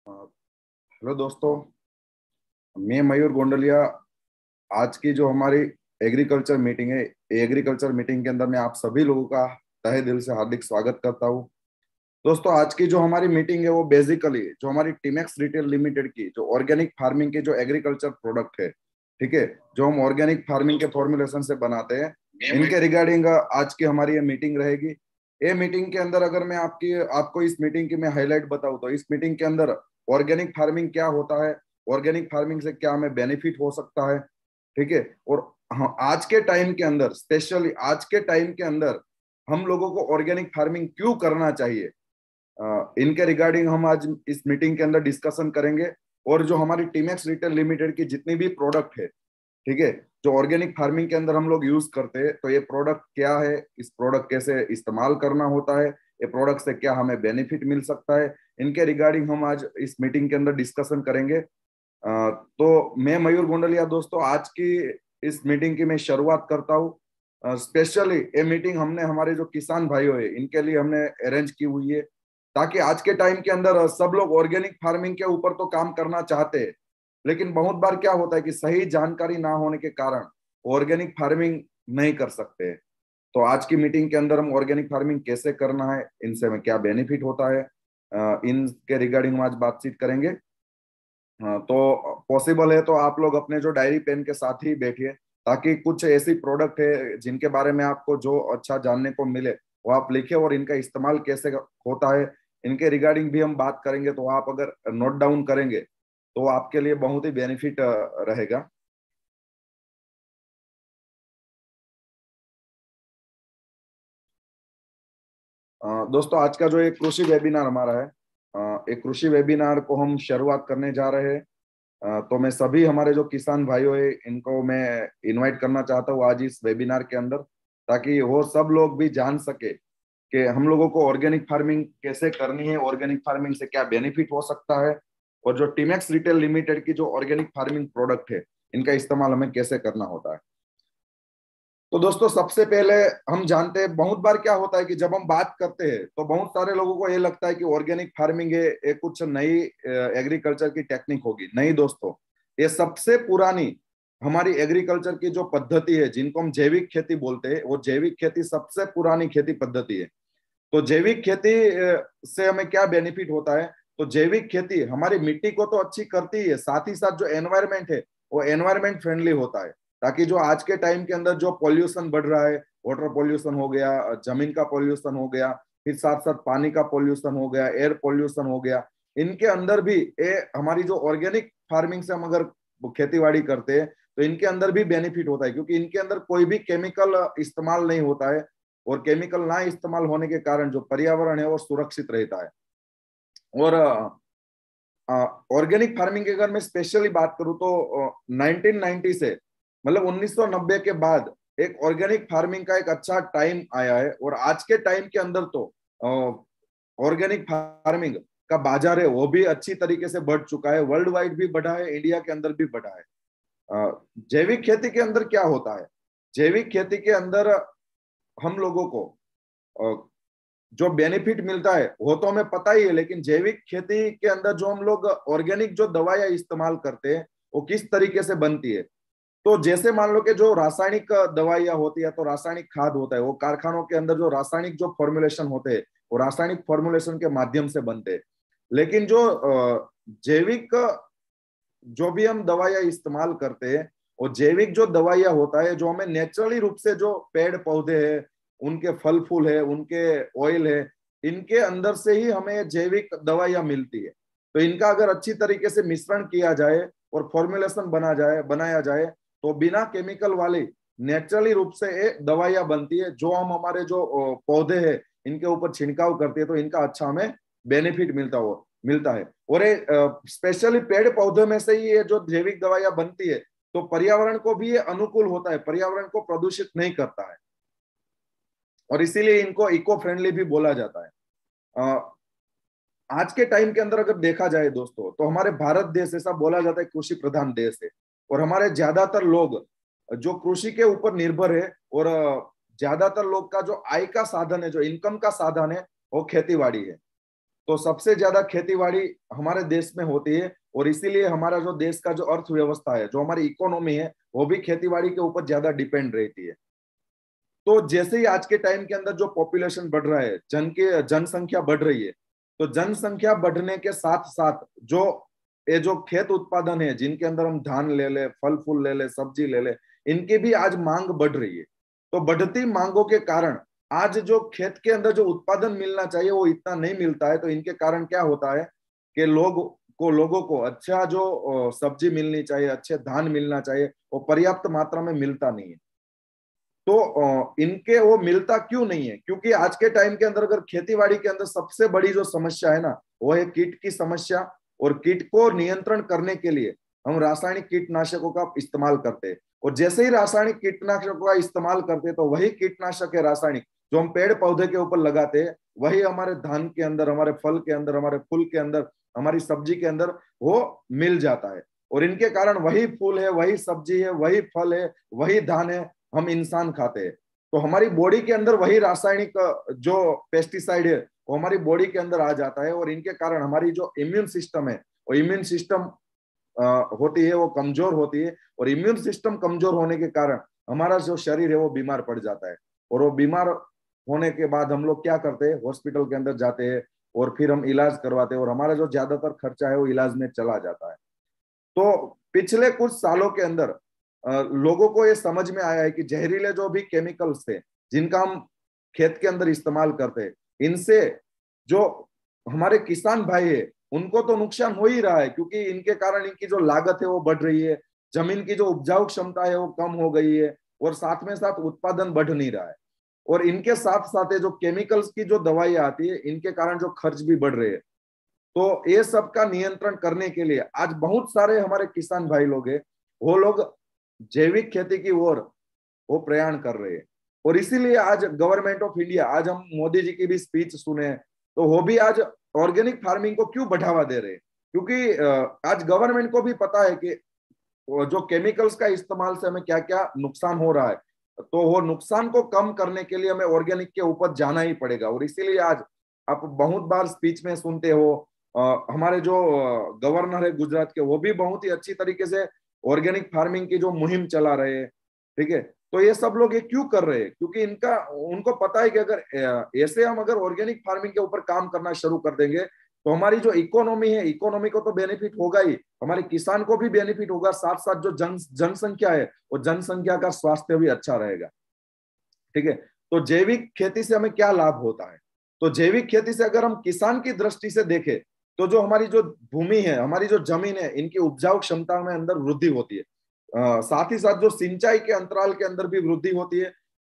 Hello दोस्तों, मैं मयूर गोंडलिया। आज की जो हमारी एग्रीकल्चर मीटिंग है, एग्रीकल्चर मीटिंग के अंदर मैं आप सभी लोगों का तहे दिल से हार्दिक स्वागत करता हूं। दोस्तों, आज की जो हमारी मीटिंग है वो बेसिकली जो हमारी टीमेक्स रिटेल लिमिटेड की जो ऑर्गेनिक फार्मिंग के जो एग्रीकल्चर प्रोडक्ट है, ठीक है, जो हम ऑर्गेनिक फार्मिंग के फॉर्मुलेशन से बनाते हैं, इनके रिगार्डिंग आज की हमारी ये मीटिंग रहेगी। ये मीटिंग के अंदर अगर मैं आपको इस मीटिंग की मैं हाईलाइट बताऊं तो इस मीटिंग के अंदर ऑर्गेनिक फार्मिंग क्या होता है, ऑर्गेनिक फार्मिंग से क्या हमें बेनिफिट हो सकता है, ठीक है। और हाँ, आज के टाइम के अंदर, स्पेशली आज के टाइम के अंदर हम लोगों को ऑर्गेनिक फार्मिंग क्यों करना चाहिए, इनके रिगार्डिंग हम आज इस मीटिंग के अंदर डिस्कशन करेंगे। और जो हमारी टीमेक्स रिटेल लिमिटेड की जितनी भी प्रोडक्ट है, ठीक है, जो ऑर्गेनिक फार्मिंग के अंदर हम लोग यूज करते हैं, तो ये प्रोडक्ट क्या है, इस प्रोडक्ट कैसे इस्तेमाल करना होता है, ये प्रोडक्ट से क्या हमें बेनिफिट मिल सकता है, इनके रिगार्डिंग हम आज इस मीटिंग के अंदर डिस्कशन करेंगे। तो मैं मयूर गोंडलिया दोस्तों, आज की इस मीटिंग की मैं शुरुआत करता हूँ। स्पेशली ये मीटिंग हमने हमारे जो किसान भाइयों है इनके लिए हमने अरेंज की हुई है, ताकि आज के टाइम के अंदर सब लोग ऑर्गेनिक फार्मिंग के ऊपर तो काम करना चाहते हैं, लेकिन बहुत बार क्या होता है कि सही जानकारी ना होने के कारण ऑर्गेनिक फार्मिंग नहीं कर सकते। तो आज की मीटिंग के अंदर हम ऑर्गेनिक फार्मिंग कैसे करना है, इनसे हमें क्या बेनिफिट होता है, इनके रिगार्डिंग हम आज बातचीत करेंगे। हाँ, तो पॉसिबल है तो आप लोग अपने जो डायरी पेन के साथ ही बैठिए, ताकि कुछ ऐसी प्रोडक्ट है जिनके बारे में आपको जो अच्छा जानने को मिले वो आप लिखे, और इनका इस्तेमाल कैसे होता है इनके रिगार्डिंग भी हम बात करेंगे। तो आप अगर नोट डाउन करेंगे तो आपके लिए बहुत ही बेनिफिट रहेगा। दोस्तों, आज का जो एक कृषि वेबिनार हमारा है, एक कृषि वेबिनार को हम शुरुआत करने जा रहे हैं। तो मैं सभी हमारे जो किसान भाइयों है इनको मैं इनवाइट करना चाहता हूँ आज इस वेबिनार के अंदर, ताकि वो सब लोग भी जान सके कि हम लोगों को ऑर्गेनिक फार्मिंग कैसे करनी है, ऑर्गेनिक फार्मिंग से क्या बेनिफिट हो सकता है, और जो टीमेक्स रिटेल लिमिटेड की जो ऑर्गेनिक फार्मिंग प्रोडक्ट है इनका इस्तेमाल हमें कैसे करना होता है। तो दोस्तों, सबसे पहले हम जानते हैं बहुत बार क्या होता है कि जब हम बात करते हैं तो बहुत सारे लोगों को ये लगता है कि ऑर्गेनिक फार्मिंग है ये कुछ नई एग्रीकल्चर की टेक्निक होगी। नहीं दोस्तों, ये सबसे पुरानी हमारी एग्रीकल्चर की जो पद्धति है, जिनको हम जैविक खेती बोलते हैं, वो जैविक खेती सबसे पुरानी खेती पद्धति है। तो जैविक खेती से हमें क्या बेनिफिट होता है, तो जैविक खेती हमारी मिट्टी को तो अच्छी करती है, साथ ही साथ जो एनवायरमेंट है वो एनवायरमेंट फ्रेंडली होता है। ताकि जो आज के टाइम के अंदर जो पॉल्यूशन बढ़ रहा है, वाटर पॉल्यूशन हो गया, जमीन का पॉल्यूशन हो गया, फिर साथ साथ पानी का पॉल्यूशन हो गया, एयर पॉल्यूशन हो गया, इनके अंदर भी ये हमारी जो ऑर्गेनिक फार्मिंग से हम अगर खेती करते हैं तो इनके अंदर भी बेनिफिट होता है, क्योंकि इनके अंदर कोई भी केमिकल इस्तेमाल नहीं होता है। और केमिकल ना इस्तेमाल होने के कारण जो पर्यावरण है वो सुरक्षित रहता है। और ऑर्गेनिक फार्मिंग की अगर मैं स्पेशली बात करूं तो 1990 से, मतलब 1990 के बाद एक ऑर्गेनिक फार्मिंग का एक अच्छा टाइम आया है। और आज के टाइम के अंदर तो ऑर्गेनिक फार्मिंग का बाजार है वो भी अच्छी तरीके से बढ़ चुका है, वर्ल्ड वाइड भी बढ़ा है, इंडिया के अंदर भी बढ़ा है। जैविक खेती के अंदर क्या होता है, जैविक खेती के अंदर हम लोगों को जो बेनिफिट मिलता है वो तो हमें पता ही है, लेकिन जैविक खेती के अंदर जो हम लोग ऑर्गेनिक जो दवाइयां इस्तेमाल करते हैं वो किस तरीके से बनती है। तो जैसे मान लो कि जो रासायनिक दवाइयां होती है, तो रासायनिक खाद होता है, वो कारखानों के अंदर जो रासायनिक जो फॉर्मुलेशन होते हैं वो रासायनिक फॉर्मुलेशन के माध्यम से बनते हैं। लेकिन जो जैविक जो भी हम दवाइयां इस्तेमाल करते हैं, वो जैविक जो दवाइयां होता है, जो हमें नेचुरली रूप से जो पेड़ पौधे हैं उनके फल फूल है, उनके ऑयल है, इनके अंदर से ही हमें जैविक दवाइयां मिलती है। तो इनका अगर अच्छी तरीके से मिश्रण किया जाए और फॉर्मुलेशन बनाया जाए तो बिना केमिकल वाली नेचुरली रूप से ये दवाइयां बनती है, जो हम हमारे जो पौधे हैं इनके ऊपर छिड़काव करते हैं तो इनका अच्छा हमें बेनिफिट मिलता है। और ये स्पेशली पेड़ पौधों में से ही ये जो जैविक दवाइयां बनती है, तो पर्यावरण को भी ये अनुकूल होता है, पर्यावरण को प्रदूषित नहीं करता है, और इसीलिए इनको इको फ्रेंडली भी बोला जाता है। आज के टाइम के अंदर अगर देखा जाए दोस्तों, तो हमारे भारत देश, ऐसा बोला जाता है, कृषि प्रधान देश है। और हमारे ज्यादातर लोग जो कृषि के ऊपर निर्भर है, और ज्यादातर लोग का जो आय का साधन है, जो इनकम का साधन है, वो खेती बाड़ी है। तो सबसे ज्यादा खेतीबाड़ी हमारे देश में होती है, और इसीलिए हमारा जो देश का जो अर्थव्यवस्था है, जो हमारी इकोनॉमी है, वो भी खेतीबाड़ी के ऊपर ज्यादा डिपेंड रहती है। तो जैसे ही आज के टाइम के अंदर जो पॉपुलेशन बढ़ रहा है, जनसंख्या बढ़ रही है, तो जनसंख्या बढ़ने के साथ साथ जो खेत उत्पादन है, जिनके अंदर हम धान ले ले, फल फूल ले ले, सब्जी ले ले, इनकी भी आज मांग बढ़ रही है। तो बढ़ती मांगों के कारण आज जो खेत के अंदर जो उत्पादन मिलना चाहिए वो इतना नहीं मिलता है। तो इनके कारण क्या होता है कि लोगों को अच्छा जो सब्जी मिलनी चाहिए, अच्छे धान मिलना चाहिए, वो पर्याप्त मात्रा में मिलता नहीं है। तो इनके वो मिलता क्यों नहीं है? क्योंकि आज के टाइम के अंदर अगर खेतीबाड़ी के अंदर सबसे बड़ी जो समस्या है ना, वो है कीट की समस्या। और कीट को नियंत्रण करने के लिए हम रासायनिक कीटनाशकों का इस्तेमाल करते हैं। और जैसे ही रासायनिक कीटनाशकों का इस्तेमाल करते हैं, तो वही कीटनाशक है रासायनिक जो हम पेड़ पौधे के ऊपर लगाते हैं, वही हमारे धान के अंदर, हमारे फल के अंदर, हमारे फूल के अंदर, हमारी सब्जी के अंदर वो मिल जाता है। और इनके कारण वही फूल है, वही सब्जी है, वही फल है, वही धान है, हम इंसान खाते हैं। तो हमारी बॉडी के अंदर वही रासायनिक जो पेस्टिसाइड है, वो हमारी बॉडी के अंदर आ जाता है। और इनके कारण हमारी जो इम्यून सिस्टम है, वो इम्यून सिस्टम होती है, वो कमजोर होती है। और इम्यून सिस्टम कमजोर होने के कारण हमारा जो शरीर है वो बीमार पड़ जाता है। और वो बीमार होने के बाद हम लोग क्या करते हैं, हॉस्पिटल के अंदर जाते हैं, और फिर हम इलाज करवाते हैं, और हमारा जो ज्यादातर खर्चा है वो इलाज में चला जाता है। तो पिछले कुछ सालों के अंदर लोगों को ये समझ में आया है कि जहरीले जो भी केमिकल्स थे, जिनका हम खेत के अंदर इस्तेमाल करते हैं, इनसे जो हमारे किसान भाई है उनको तो नुकसान हो ही रहा है, क्योंकि इनके कारण इनकी जो लागत है वो बढ़ रही है, जमीन की जो उपजाऊ क्षमता है वो कम हो गई है, और साथ में साथ उत्पादन बढ़ नहीं रहा है। और इनके साथ साथ जो केमिकल्स की जो दवाई आती है, इनके कारण जो खर्च भी बढ़ रहे हैं। तो ये सब का नियंत्रण करने के लिए आज बहुत सारे हमारे किसान भाई लोग हैं, वो लोग जैविक खेती की ओर वो प्रयाण कर रहे हैं। और इसीलिए आज गवर्नमेंट ऑफ इंडिया, आज हम मोदी जी की भी स्पीच सुने, तो वो भी आज ऑर्गेनिक फार्मिंग को क्यों बढ़ावा दे रहे हैं? क्योंकि आज गवर्नमेंट को भी पता है कि जो केमिकल्स का इस्तेमाल से हमें क्या क्या नुकसान हो रहा है, तो वो नुकसान को कम करने के लिए हमें ऑर्गेनिक के ऊपर जाना ही पड़ेगा। और इसीलिए आज आप बहुत बार स्पीच में सुनते हो, हमारे जो गवर्नर है गुजरात के, वो भी बहुत ही अच्छी तरीके से ऑर्गेनिक फार्मिंग की जो मुहिम चला रहे हैं। ठीक है, तो ये सब लोग ये क्यों कर रहे हैं? क्योंकि इनका उनको पता है कि अगर ऐसे हम अगर ऑर्गेनिक फार्मिंग के ऊपर काम करना शुरू कर देंगे, तो हमारी जो इकोनॉमी है, इकोनॉमी को तो बेनिफिट होगा ही, हमारे किसान को भी बेनिफिट होगा, साथ साथ जो जनसंख्या है, वो जनसंख्या का स्वास्थ्य भी अच्छा रहेगा। ठीक है, तो जैविक खेती से हमें क्या लाभ होता है? तो जैविक खेती से अगर हम किसान की दृष्टि से देखें, तो जो हमारी जो भूमि है, हमारी जो जमीन है, इनकी उपजाऊ क्षमता में अंदर वृद्धि होती है। साथ ही साथ जो सिंचाई के अंतराल के अंदर भी वृद्धि होती है।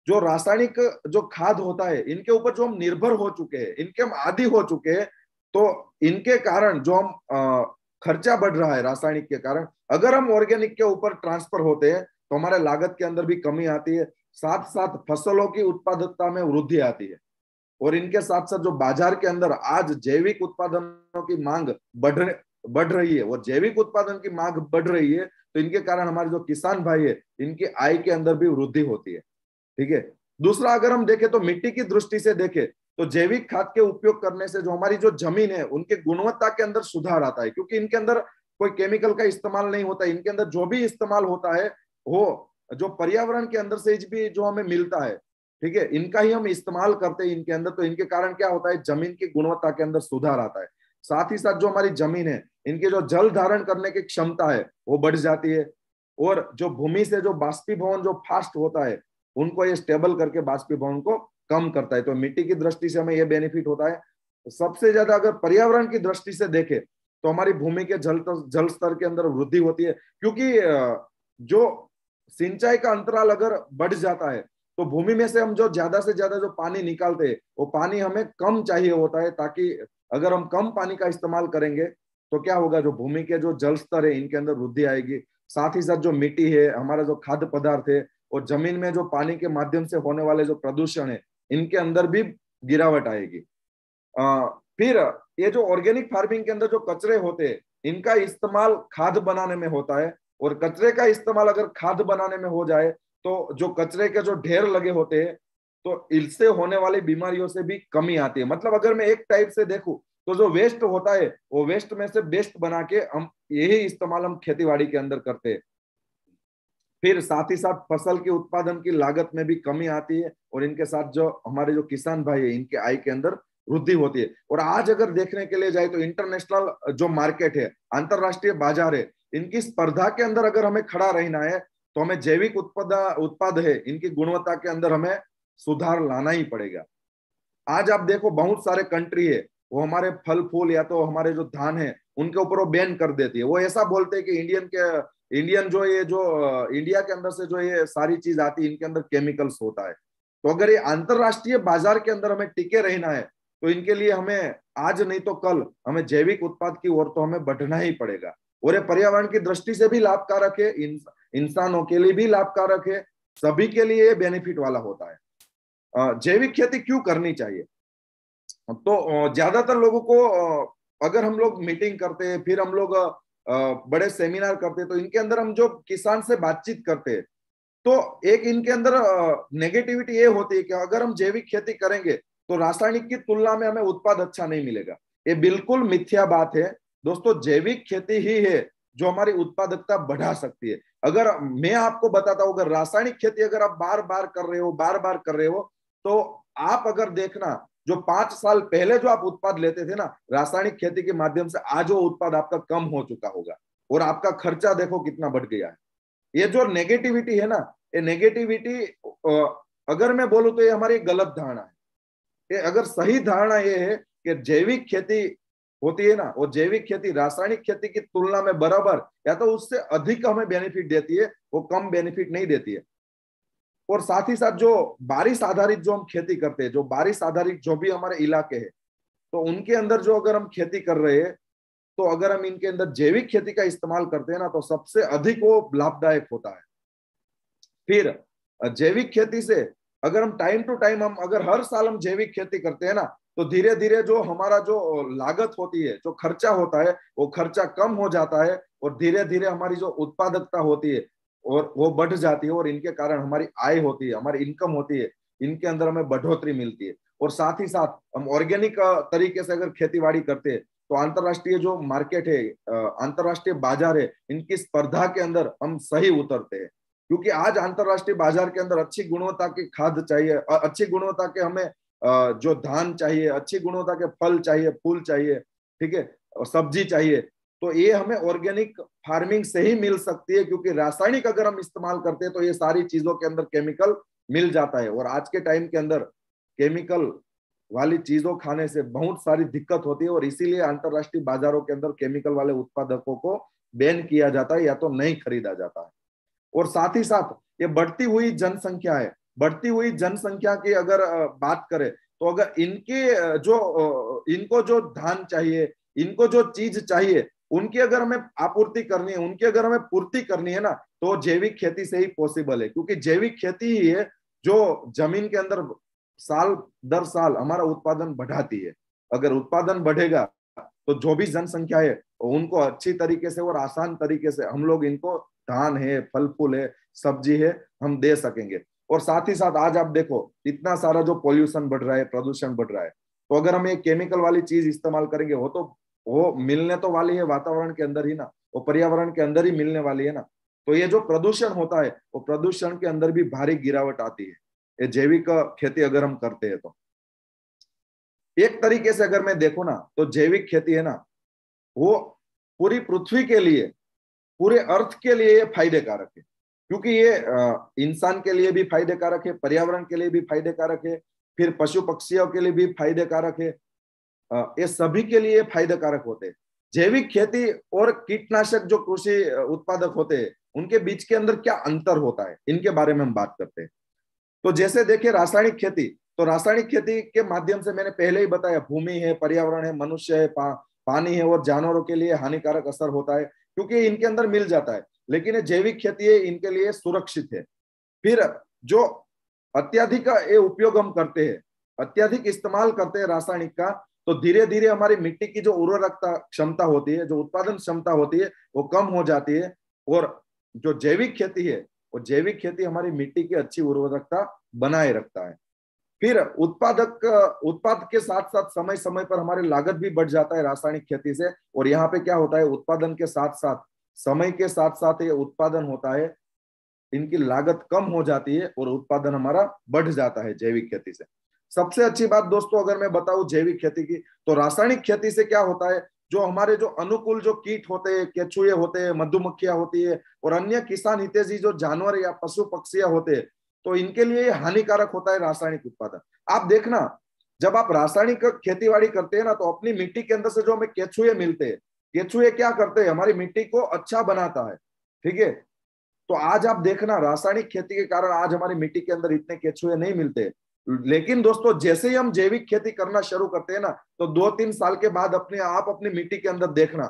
जो रासायनिक जो खाद होता है, इनके ऊपर जो हम निर्भर हो चुके हैं, इनके हम आदी हो चुके हैं, तो इनके कारण जो हम खर्चा बढ़ रहा है रासायनिक के कारण, अगर हम ऑर्गेनिक के ऊपर ट्रांसफर होते हैं, तो हमारे लागत के अंदर भी कमी आती है, साथ साथ फसलों की उत्पादकता में वृद्धि आती है। और इनके साथ साथ जो बाजार के अंदर आज जैविक उत्पादनों की मांग बढ़ रही है, वो जैविक उत्पादन की मांग बढ़ रही है, तो इनके कारण हमारे जो किसान भाई है, इनकी आय के अंदर भी वृद्धि होती है। ठीक है, दूसरा अगर हम देखें तो मिट्टी की दृष्टि से देखें, तो जैविक खाद के उपयोग करने से जो हमारी जो जमीन है, उनके गुणवत्ता के अंदर सुधार आता है, क्योंकि इनके अंदर कोई केमिकल का इस्तेमाल नहीं होता। इनके अंदर जो भी इस्तेमाल होता है, वो जो पर्यावरण के अंदर से भी जो हमें मिलता है, ठीक है, इनका ही हम इस्तेमाल करते हैं इनके अंदर। तो इनके कारण क्या होता है, जमीन की गुणवत्ता के अंदर सुधार आता है। साथ ही साथ जो हमारी जमीन है, इनकी जो जल धारण करने की क्षमता है वो बढ़ जाती है। और जो भूमि से जो बाष्पीभवन जो फास्ट होता है, उनको ये स्टेबल करके बाष्पीभवन को कम करता है। तो मिट्टी की दृष्टि से हमें ये बेनिफिट होता है। सबसे ज्यादा अगर पर्यावरण की दृष्टि से देखें, तो हमारी भूमि के जल स्तर के अंदर वृद्धि होती है, क्योंकि जो सिंचाई का अंतराल अगर बढ़ जाता है, तो भूमि में से हम जो ज्यादा से ज्यादा जो पानी निकालते हैं, वो पानी हमें कम चाहिए होता है, ताकि अगर हम कम पानी का इस्तेमाल करेंगे, तो क्या होगा, जो भूमि के जो जल स्तर है, इनके अंदर वृद्धि आएगी। साथ ही साथ जो मिट्टी है, हमारा जो खाद्य पदार्थ है, और जमीन में जो पानी के माध्यम से होने वाले जो प्रदूषण है, इनके अंदर भी गिरावट आएगी। फिर ये जो ऑर्गेनिक फार्मिंग के अंदर जो कचरे होते हैं, इनका इस्तेमाल खाद बनाने में होता है। और कचरे का इस्तेमाल अगर खाद बनाने में हो जाए, तो जो कचरे के जो ढेर लगे होते हैं, तो इससे होने वाली बीमारियों से भी कमी आती है। मतलब अगर मैं एक टाइप से देखूं, तो जो वेस्ट होता है वो वेस्ट में से बेस्ट बना के हम यही इस्तेमाल हम खेतीबाड़ी के अंदर करते हैं। फिर साथ ही साथ फसल के उत्पादन की लागत में भी कमी आती है और इनके साथ जो हमारे जो किसान भाई है इनके आय के अंदर वृद्धि होती है। और आज अगर देखने के लिए जाए तो इंटरनेशनल जो मार्केट है, अंतरराष्ट्रीय बाजार है, इनकी स्पर्धा के अंदर अगर हमें खड़ा रहना है तो हमें जैविक उत्पाद है इनकी गुणवत्ता के अंदर हमें सुधार लाना ही पड़ेगा। आज आप देखो बहुत सारे कंट्री है वो हमारे फल फूल या तो हमारे जो धान है उनके ऊपर वो बैन कर देती है। वो ऐसा बोलते हैं कि इंडियन जो ये जो इंडिया के अंदर से जो ये सारी चीज आती है इनके अंदर केमिकल्स होता है। तो अगर ये अंतरराष्ट्रीय बाजार के अंदर हमें टिके रहना है तो इनके लिए हमें आज नहीं तो कल हमें जैविक उत्पाद की ओर तो हमें बढ़ना ही पड़ेगा। और ये पर्यावरण की दृष्टि से भी लाभकारक है, इंसानों के लिए भी लाभकारक है, सभी के लिए बेनिफिट वाला होता है। जैविक खेती क्यों करनी चाहिए? तो ज्यादातर लोगों को अगर हम लोग मीटिंग करते हैं, फिर हम लोग बड़े सेमिनार करते हैं, तो इनके अंदर हम जो किसान से बातचीत करते हैं तो एक इनके अंदर नेगेटिविटी ये होती है कि अगर हम जैविक खेती करेंगे तो रासायनिक की तुलना में हमें उत्पाद अच्छा नहीं मिलेगा। ये बिल्कुल मिथ्या बात है दोस्तों। जैविक खेती ही है जो हमारी उत्पादकता बढ़ा सकती है। अगर मैं आपको बताता हूं, अगर रासायनिक खेती अगर आप बार बार कर रहे हो तो आप अगर देखना जो 5 साल पहले जो आप उत्पाद लेते थे ना रासायनिक खेती के माध्यम से, आज वो उत्पाद आपका कम हो चुका होगा और आपका खर्चा देखो कितना बढ़ गया है। ये जो नेगेटिविटी है ना, ये नेगेटिविटी अगर मैं बोलूं तो ये हमारी गलत धारणा है। ये अगर सही धारणा ये है कि जैविक खेती होती है ना, वो जैविक खेती रासायनिक खेती की तुलना में बराबर या तो उससे अधिक हमें बेनिफिट देती है, वो कम बेनिफिट नहीं देती है। और साथ ही साथ जो बारिश आधारित जो हम खेती करते हैं, जो बारिश आधारित जो भी हमारे इलाके हैं, तो उनके अंदर जो अगर हम खेती कर रहे हैं तो अगर हम इनके अंदर जैविक खेती का इस्तेमाल करते हैं ना तो सबसे अधिक वो लाभदायक होता है। फिर जैविक खेती से अगर हम टाइम टू टाइम हम अगर हर साल हम जैविक खेती करते हैं ना तो धीरे धीरे जो हमारा जो लागत होती है, जो खर्चा होता है, वो खर्चा कम हो जाता है और धीरे धीरे हमारी जो उत्पादकता होती है और वो बढ़ जाती है और इनके कारण हमारी आय होती है, हमारी इनकम होती है, इनके अंदर हमें बढ़ोतरी मिलती है। और साथ ही साथ हम ऑर्गेनिक तरीके से अगर खेती बाड़ी करते हैं तो अंतरराष्ट्रीय जो मार्केट है, अंतरराष्ट्रीय बाजार है, इनकी स्पर्धा के अंदर हम सही उतरते हैं। क्योंकि आज अंतरराष्ट्रीय बाजार के अंदर अच्छी गुणवत्ता की खाद चाहिए, अच्छी गुणवत्ता के हमें जो धान चाहिए, अच्छी गुणवत्ता के फल चाहिए, फूल चाहिए, ठीक है, सब्जी चाहिए। तो ये हमें ऑर्गेनिक फार्मिंग से ही मिल सकती है, क्योंकि रासायनिक अगर हम इस्तेमाल करते हैं तो ये सारी चीजों के अंदर केमिकल मिल जाता है और आज के टाइम के अंदर केमिकल वाली चीजों खाने से बहुत सारी दिक्कत होती है और इसीलिए अंतरराष्ट्रीय बाजारों के अंदर केमिकल वाले उत्पादकों को बैन किया जाता है या तो नहीं खरीदा जाता है। और साथ ही साथ ये बढ़ती हुई जनसंख्या है, बढ़ती हुई जनसंख्या की अगर बात करें तो अगर इनके जो इनको जो धान चाहिए, इनको जो चीज चाहिए, उनकी अगर हमें आपूर्ति करनी है, उनकी अगर हमें पूर्ति करनी है ना तो जैविक खेती से ही पॉसिबल है। क्योंकि जैविक खेती ही है जो जमीन के अंदर साल दर साल हमारा उत्पादन बढ़ाती है। अगर उत्पादन बढ़ेगा तो जो भी जनसंख्या है उनको अच्छी तरीके से और आसान तरीके से हम लोग इनको धान है, फल फूल है, सब्जी है, हम दे सकेंगे। और साथ ही साथ आज आप देखो इतना सारा जो पॉल्यूशन बढ़ रहा है, प्रदूषण बढ़ रहा है, तो अगर हम ये केमिकल वाली चीज इस्तेमाल करेंगे वो मिलने तो वाली है वातावरण के अंदर ही ना, वो पर्यावरण के अंदर ही मिलने वाली है ना। तो ये जो प्रदूषण होता है वो प्रदूषण के अंदर भी भारी गिरावट आती है ये जैविक खेती अगर हम करते हैं तो। एक तरीके से अगर मैं देखूं ना तो जैविक खेती है ना वो पूरी पृथ्वी के लिए, पूरे अर्थ के लिए ये फायदे कारक है। क्योंकि ये इंसान के लिए भी फायदे कारक है, पर्यावरण के लिए भी फायदे कारक है, फिर पशु पक्षियों के लिए भी फायदे कारक है, ये सभी के लिए फायदे कारक होते हैं। जैविक खेती और कीटनाशक जो कृषि उत्पादक होते हैं उनके बीच के अंदर क्या अंतर होता है, इनके बारे में हम बात करते हैं। तो जैसे देखिए रासायनिक खेती, तो रासायनिक खेती के माध्यम से मैंने पहले ही बताया भूमि है, पर्यावरण है, मनुष्य है, पानी है और जानवरों के लिए हानिकारक असर होता है क्योंकि इनके अंदर मिल जाता है। लेकिन ये जैविक खेती है, इनके लिए सुरक्षित है। फिर जो अत्याधिक ये उपयोग हम करते हैं, अत्याधिक इस्तेमाल करते हैं रासायनिक का, तो धीरे धीरे हमारी मिट्टी की जो उर्वरकता क्षमता होती है, जो उत्पादन क्षमता होती है, वो कम हो जाती है। और जो जैविक खेती है, वो जैविक खेती हमारी मिट्टी की अच्छी उर्वरकता बनाए रखता है। फिर उत्पाद के साथ साथ समय समय पर हमारी लागत भी बढ़ जाता है रासायनिक खेती से। और यहाँ पे क्या होता है, उत्पादन के साथ साथ समय के साथ साथ ये उत्पादन होता है, इनकी लागत कम हो जाती है और उत्पादन हमारा बढ़ जाता है जैविक खेती से। सबसे अच्छी बात दोस्तों अगर मैं बताऊं जैविक खेती की, तो रासायनिक खेती से क्या होता है, जो हमारे जो अनुकूल जो कीट होते हैं, केचुए होते हैं, मधुमक्खियां होती है और अन्य किसान हितैषी जो जानवर या पशु पक्षियां होते हैं, तो इनके लिए हानिकारक होता है रासायनिक उत्पादन। आप देखना, जब आप रासायनिक खेतीबाड़ी करते हैं ना, तो अपनी मिट्टी के अंदर से जो हमें केचुए मिलते हैं, केचुए क्या करते हैं, हमारी मिट्टी को अच्छा बनाता है। ठीक है, तो आज आप देखना रासायनिक खेती के कारण आज हमारी मिट्टी के अंदर इतने केचुए नहीं मिलते। लेकिन दोस्तों जैसे ही हम जैविक खेती करना शुरू करते हैं ना, तो 2-3 साल के बाद अपने आप अपनी मिट्टी के अंदर देखना,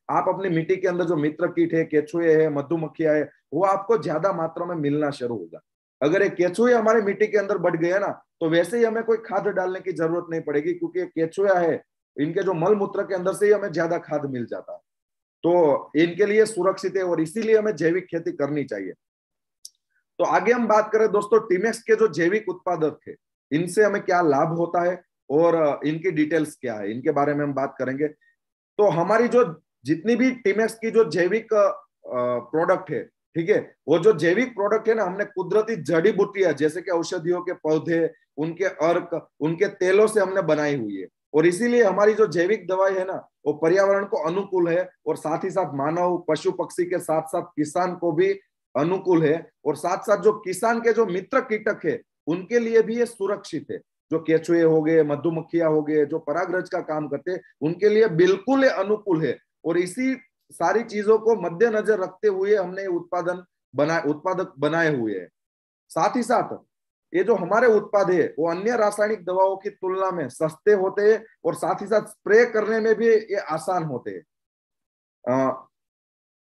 आप अपनी मिट्टी के अंदर जो मित्र कीट है, केचुए है, मधुमक्खियां है, वो आपको ज्यादा मात्रा में मिलना शुरू होगा। अगर एक केचुए हमारी मिट्टी के अंदर बढ़ गए ना, तो वैसे ही हमें कोई खाद डालने की जरूरत नहीं पड़ेगी, क्योंकि केचुआ है, इनके जो मल मूत्र के अंदर से ही हमें ज्यादा खाद मिल जाता है। तो इनके लिए सुरक्षित है और इसीलिए हमें जैविक खेती करनी चाहिए। तो आगे हम बात करें दोस्तों टिमेक्स के जो जैविक उत्पादक थे, इनसे हमें क्या लाभ होता है और इनकी डिटेल्स क्या है, इनके बारे में हम बात करेंगे। तो हमारी जो जितनी भी टिमेक्स की जो जैविक प्रोडक्ट है, ठीक है, वो जो जैविक प्रोडक्ट है ना, हमने कुदरती जड़ी बूटियां जैसे कि औषधियों के पौधे, उनके अर्क, उनके तेलों से हमने बनाई हुई है। और इसीलिए हमारी जो जैविक दवाई है ना, वो पर्यावरण को अनुकूल है और साथ ही साथ मानव, पशु पक्षी के साथ साथ किसान को भी अनुकूल है। और साथ साथ जो किसान के जो मित्र कीटक है, उनके लिए भी ये सुरक्षित है। जो केचुए हो गए, मधुमक्खियां हो गए, जो परागरज का काम करते हैं, उनके लिए बिल्कुल अनुकूल है। और इसी सारी चीजों को मद्देनजर रखते हुए हमने उत्पादक बनाए हुए हैं। साथ ही साथ ये जो हमारे उत्पाद है, वो अन्य रासायनिक दवाओं की तुलना में सस्ते होते हैं और साथ ही साथ स्प्रे करने में भी ये आसान होते हैं।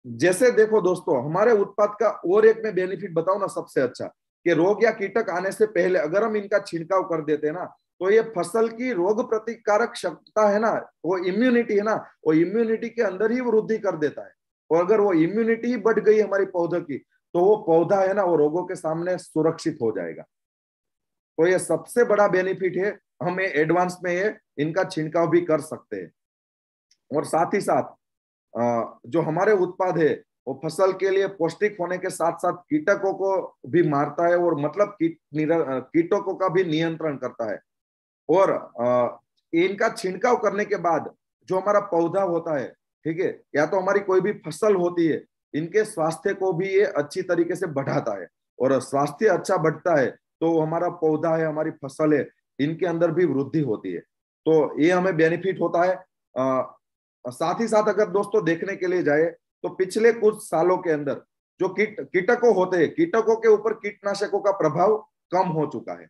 जैसे देखो दोस्तों, हमारे उत्पाद का और एक मैं बेनिफिट बताऊं ना, सबसे अच्छा, कि रोग या कीटक आने से पहले अगर हम इनका छिड़काव कर देते हैं ना, तो ये फसल की रोग प्रतिकारक क्षमता है ना, वो इम्यूनिटी है ना, वो इम्यूनिटी के अंदर ही वृद्धि कर देता है। और अगर वो इम्यूनिटी ही बढ़ गई हमारी पौधे की, तो वो पौधा है ना, वो रोगों के सामने सुरक्षित हो जाएगा। तो ये सबसे बड़ा बेनिफिट है, हम एडवांस में ये इनका छिड़काव भी कर सकते हैं। और साथ ही साथ जो हमारे उत्पाद है, वो फसल के लिए पौष्टिक होने के साथ साथ कीटकों को भी मारता है और मतलब कीटकों का भी नियंत्रण करता है। और इनका छिड़काव करने के बाद जो हमारा पौधा होता है, ठीक है, या तो हमारी कोई भी फसल होती है, इनके स्वास्थ्य को भी ये अच्छी तरीके से बढ़ाता है। और स्वास्थ्य अच्छा बढ़ता है तो हमारा पौधा है, हमारी फसल है, इनके अंदर भी वृद्धि होती है। तो ये हमें बेनिफिट होता है। साथ ही साथ अगर दोस्तों देखने के लिए जाए, तो पिछले कुछ सालों के अंदर जो कीटकों होते हैं, कीटकों के ऊपर कीटनाशकों का प्रभाव कम हो चुका है।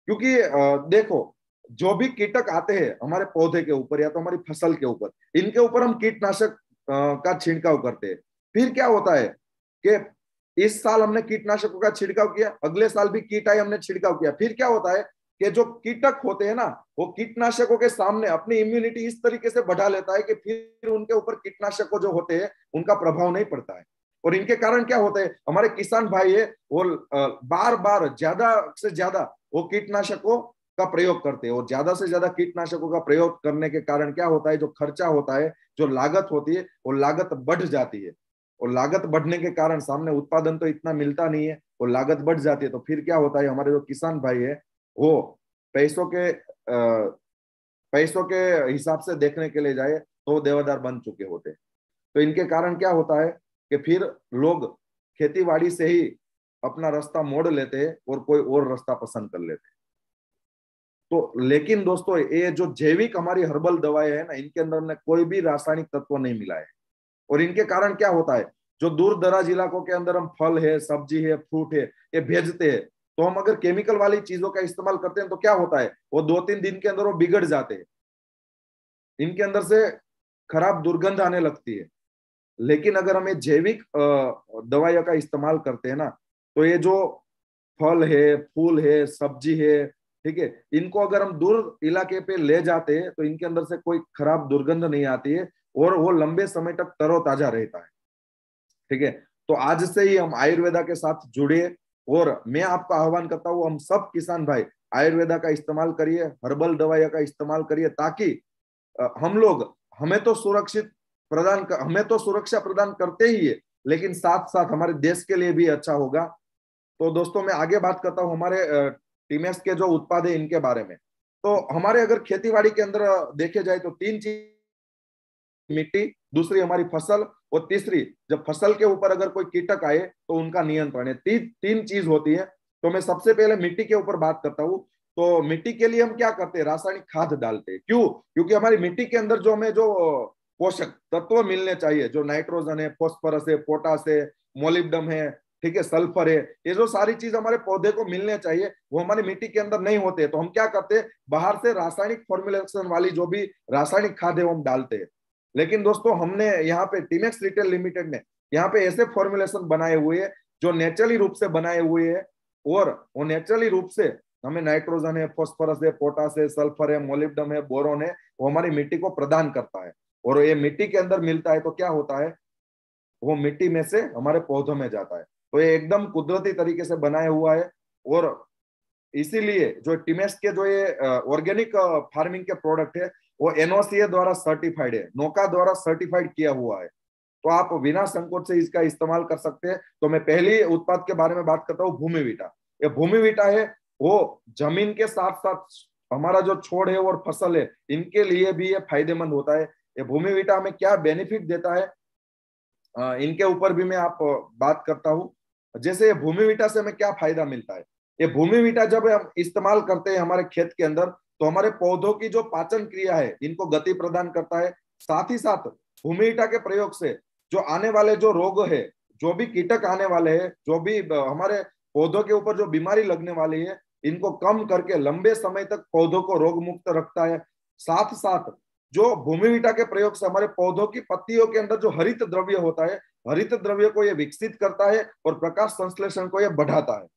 क्योंकि देखो, जो भी कीटक आते हैं हमारे पौधे के ऊपर या तो हमारी फसल के ऊपर, इनके ऊपर हम कीटनाशक का छिड़काव करते हैं। फिर क्या होता है कि इस साल हमने कीटनाशकों का छिड़काव किया, अगले साल भी कीट आए, हमने छिड़काव किया, फिर क्या होता है कि जो कीटक होते हैं ना, वो कीटनाशकों के सामने अपनी इम्यूनिटी इस तरीके से बढ़ा लेता है कि फिर उनके ऊपर कीटनाशकों जो होते हैं उनका प्रभाव नहीं पड़ता है। और इनके कारण क्या होता है, हमारे किसान भाई है वो बार बार ज्यादा से ज्यादा वो कीटनाशकों का प्रयोग करते हैं। और ज्यादा से ज्यादा कीटनाशकों का प्रयोग करने के कारण क्या होता है, जो खर्चा होता है, जो लागत होती है, वो लागत बढ़ जाती है। और लागत बढ़ने के कारण सामने उत्पादन तो इतना मिलता नहीं है, और लागत बढ़ जाती है। तो फिर क्या होता है, हमारे जो किसान भाई है वो पैसों के पैसों के हिसाब से देखने के लिए जाए तो वो देवादार बन चुके होते। तो इनके कारण क्या होता है कि फिर लोग खेतीबाड़ी से ही अपना रास्ता मोड़ लेते हैं और कोई और रास्ता पसंद कर लेते हैं। तो लेकिन दोस्तों, ये जो जैविक हमारी हर्बल दवाएं है ना, इनके अंदर हमने कोई भी रासायनिक तत्व नहीं मिला है। और इनके कारण क्या होता है, जो दूर दराज इलाकों के अंदर हम फल है, सब्जी है, फ्रूट है, ये भेजते हैं, तो हम अगर केमिकल वाली चीजों का इस्तेमाल करते हैं तो क्या होता है, वो 2-3 दिन के अंदर वो बिगड़ जाते हैं, इनके अंदर से खराब दुर्गंध आने लगती है। लेकिन अगर हम ये जैविक दवाइयों का इस्तेमाल करते हैं ना, तो ये जो फल है, फूल है, सब्जी है, ठीक है, इनको अगर हम दूर इलाके पे ले जाते हैं तो इनके अंदर से कोई खराब दुर्गंध नहीं आती है और वो लंबे समय तक तरोताजा रहता है। ठीक है, तो आज से ही हम आयुर्वेदा के साथ जुड़े। और मैं आपका आह्वान करता हूँ, हम सब किसान भाई आयुर्वेदा का इस्तेमाल करिए, हर्बल दवाइयों का इस्तेमाल करिए, ताकि हम लोग, हमें तो हमें तो सुरक्षा प्रदान करते ही है, लेकिन साथ साथ हमारे देश के लिए भी अच्छा होगा। तो दोस्तों मैं आगे बात करता हूँ हमारे टीमेक्स के जो उत्पाद है इनके बारे में। तो हमारे अगर खेतीबाड़ी के अंदर देखे जाए तो तीन चीज, मिट्टी, दूसरी हमारी फसल, और तीसरी जब फसल के ऊपर अगर कोई कीटक आए तो उनका नियंत्रण है। तीन चीज होती है। तो मैं सबसे पहले मिट्टी के ऊपर बात करता हूँ। तो मिट्टी के लिए हम क्या करते हैं, रासायनिक खाद डालते हैं। क्यों? क्योंकि हमारी मिट्टी के अंदर जो हमें जो पोषक तत्व मिलने चाहिए, जो नाइट्रोजन है, फॉस्फोरस है, पोटास है, मोलिब्डम है, ठीक है, सल्फर है, ये जो सारी चीज हमारे पौधे को मिलने चाहिए वो हमारी मिट्टी के अंदर नहीं होते। तो हम क्या करते हैं, बाहर से रासायनिक फॉर्मुलेशन वाली जो भी रासायनिक खाद है वो हम डालते हैं। लेकिन दोस्तों हमने यहाँ पे टीमेक्स रिटेल लिमिटेड ने यहाँ पे ऐसे फॉर्मुलेशन बनाए हुए हैं जो नेचुरली रूप से बनाए हुए हैं, और वो नेचुरली रूप से हमें नाइट्रोजन है, फॉस्फोरस है, पोटास है, सल्फर है, मोलिब्डम है, बोरोन है, वो हमारी मिट्टी को प्रदान करता है। और ये मिट्टी के अंदर मिलता है तो क्या होता है, वो मिट्टी में से हमारे पौधों में जाता है। तो ये एकदम कुदरती तरीके से बनाया हुआ है। और इसीलिए जो टीमेक्स के जो ये ऑर्गेनिक फार्मिंग के प्रोडक्ट है वो एनओसीए द्वारा सर्टिफाइड है, नोका द्वारा सर्टिफाइड किया हुआ है। तो आप बिना संकोच से इसका इस्तेमाल कर सकते हैं। तो मैं पहली उत्पाद के बारे में बात करता हूँ, भूमिविटा। ये भूमिविटा है वो जमीन के साथ साथ हमारा जो छोड़ है और फसल है इनके लिए भी ये फायदेमंद होता है। ये भूमिविटा हमें क्या बेनिफिट देता है, इनके ऊपर भी मैं आप बात करता हूँ। जैसे भूमिविटा से हमें क्या फायदा मिलता है, ये भूमिविटा जब हम इस्तेमाल करते हैं हमारे खेत के अंदर तो हमारे पौधों की जो पाचन क्रिया है इनको गति प्रदान करता है। साथ ही साथ भूमिविटा के प्रयोग से जो आने वाले जो रोग है, जो भी कीटक आने वाले हैं, जो भी हमारे पौधों के ऊपर जो बीमारी लगने वाली है, इनको कम करके लंबे समय तक पौधों को रोग मुक्त रखता है। साथ साथ जो भूमिविटा के प्रयोग से हमारे पौधों की पत्तियों के अंदर जो हरित द्रव्य होता है, हरित द्रव्य को यह विकसित करता है और प्रकाश संश्लेषण को यह बढ़ाता है।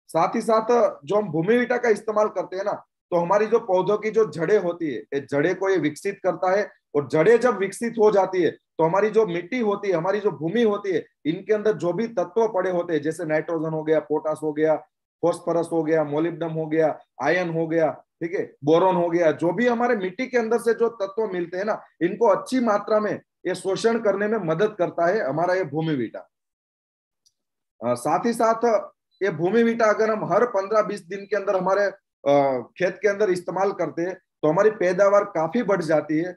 साथ ही साथ जो हम भूमिविटा का इस्तेमाल करते हैं ना, तो हमारी जो पौधों की जो जड़ें होती है, ये जड़ें को ये विकसित करता है। और जड़ें जब विकसित हो जाती है तो हमारी जो मिट्टी होती है, हमारी जो भूमि होती है, इनके अंदर जो भी तत्व पड़े होते हैं, जैसे नाइट्रोजन हो गया, पोटास हो गया, फॉस्फोरस हो गया, मोलिब्डम हो गया, आयन हो गया, ठीक है, बोरोन हो गया, जो भी हमारे मिट्टी के अंदर से जो तत्व मिलते हैं ना, इनको अच्छी मात्रा में ये शोषण करने में मदद करता है हमारा ये भूमिविटा। साथ ही साथ ये भूमिविटा अगर हम हर 15-20 दिन के अंदर हमारे खेत के अंदर इस्तेमाल करते हैं तो हमारी पैदावार काफी बढ़ जाती है।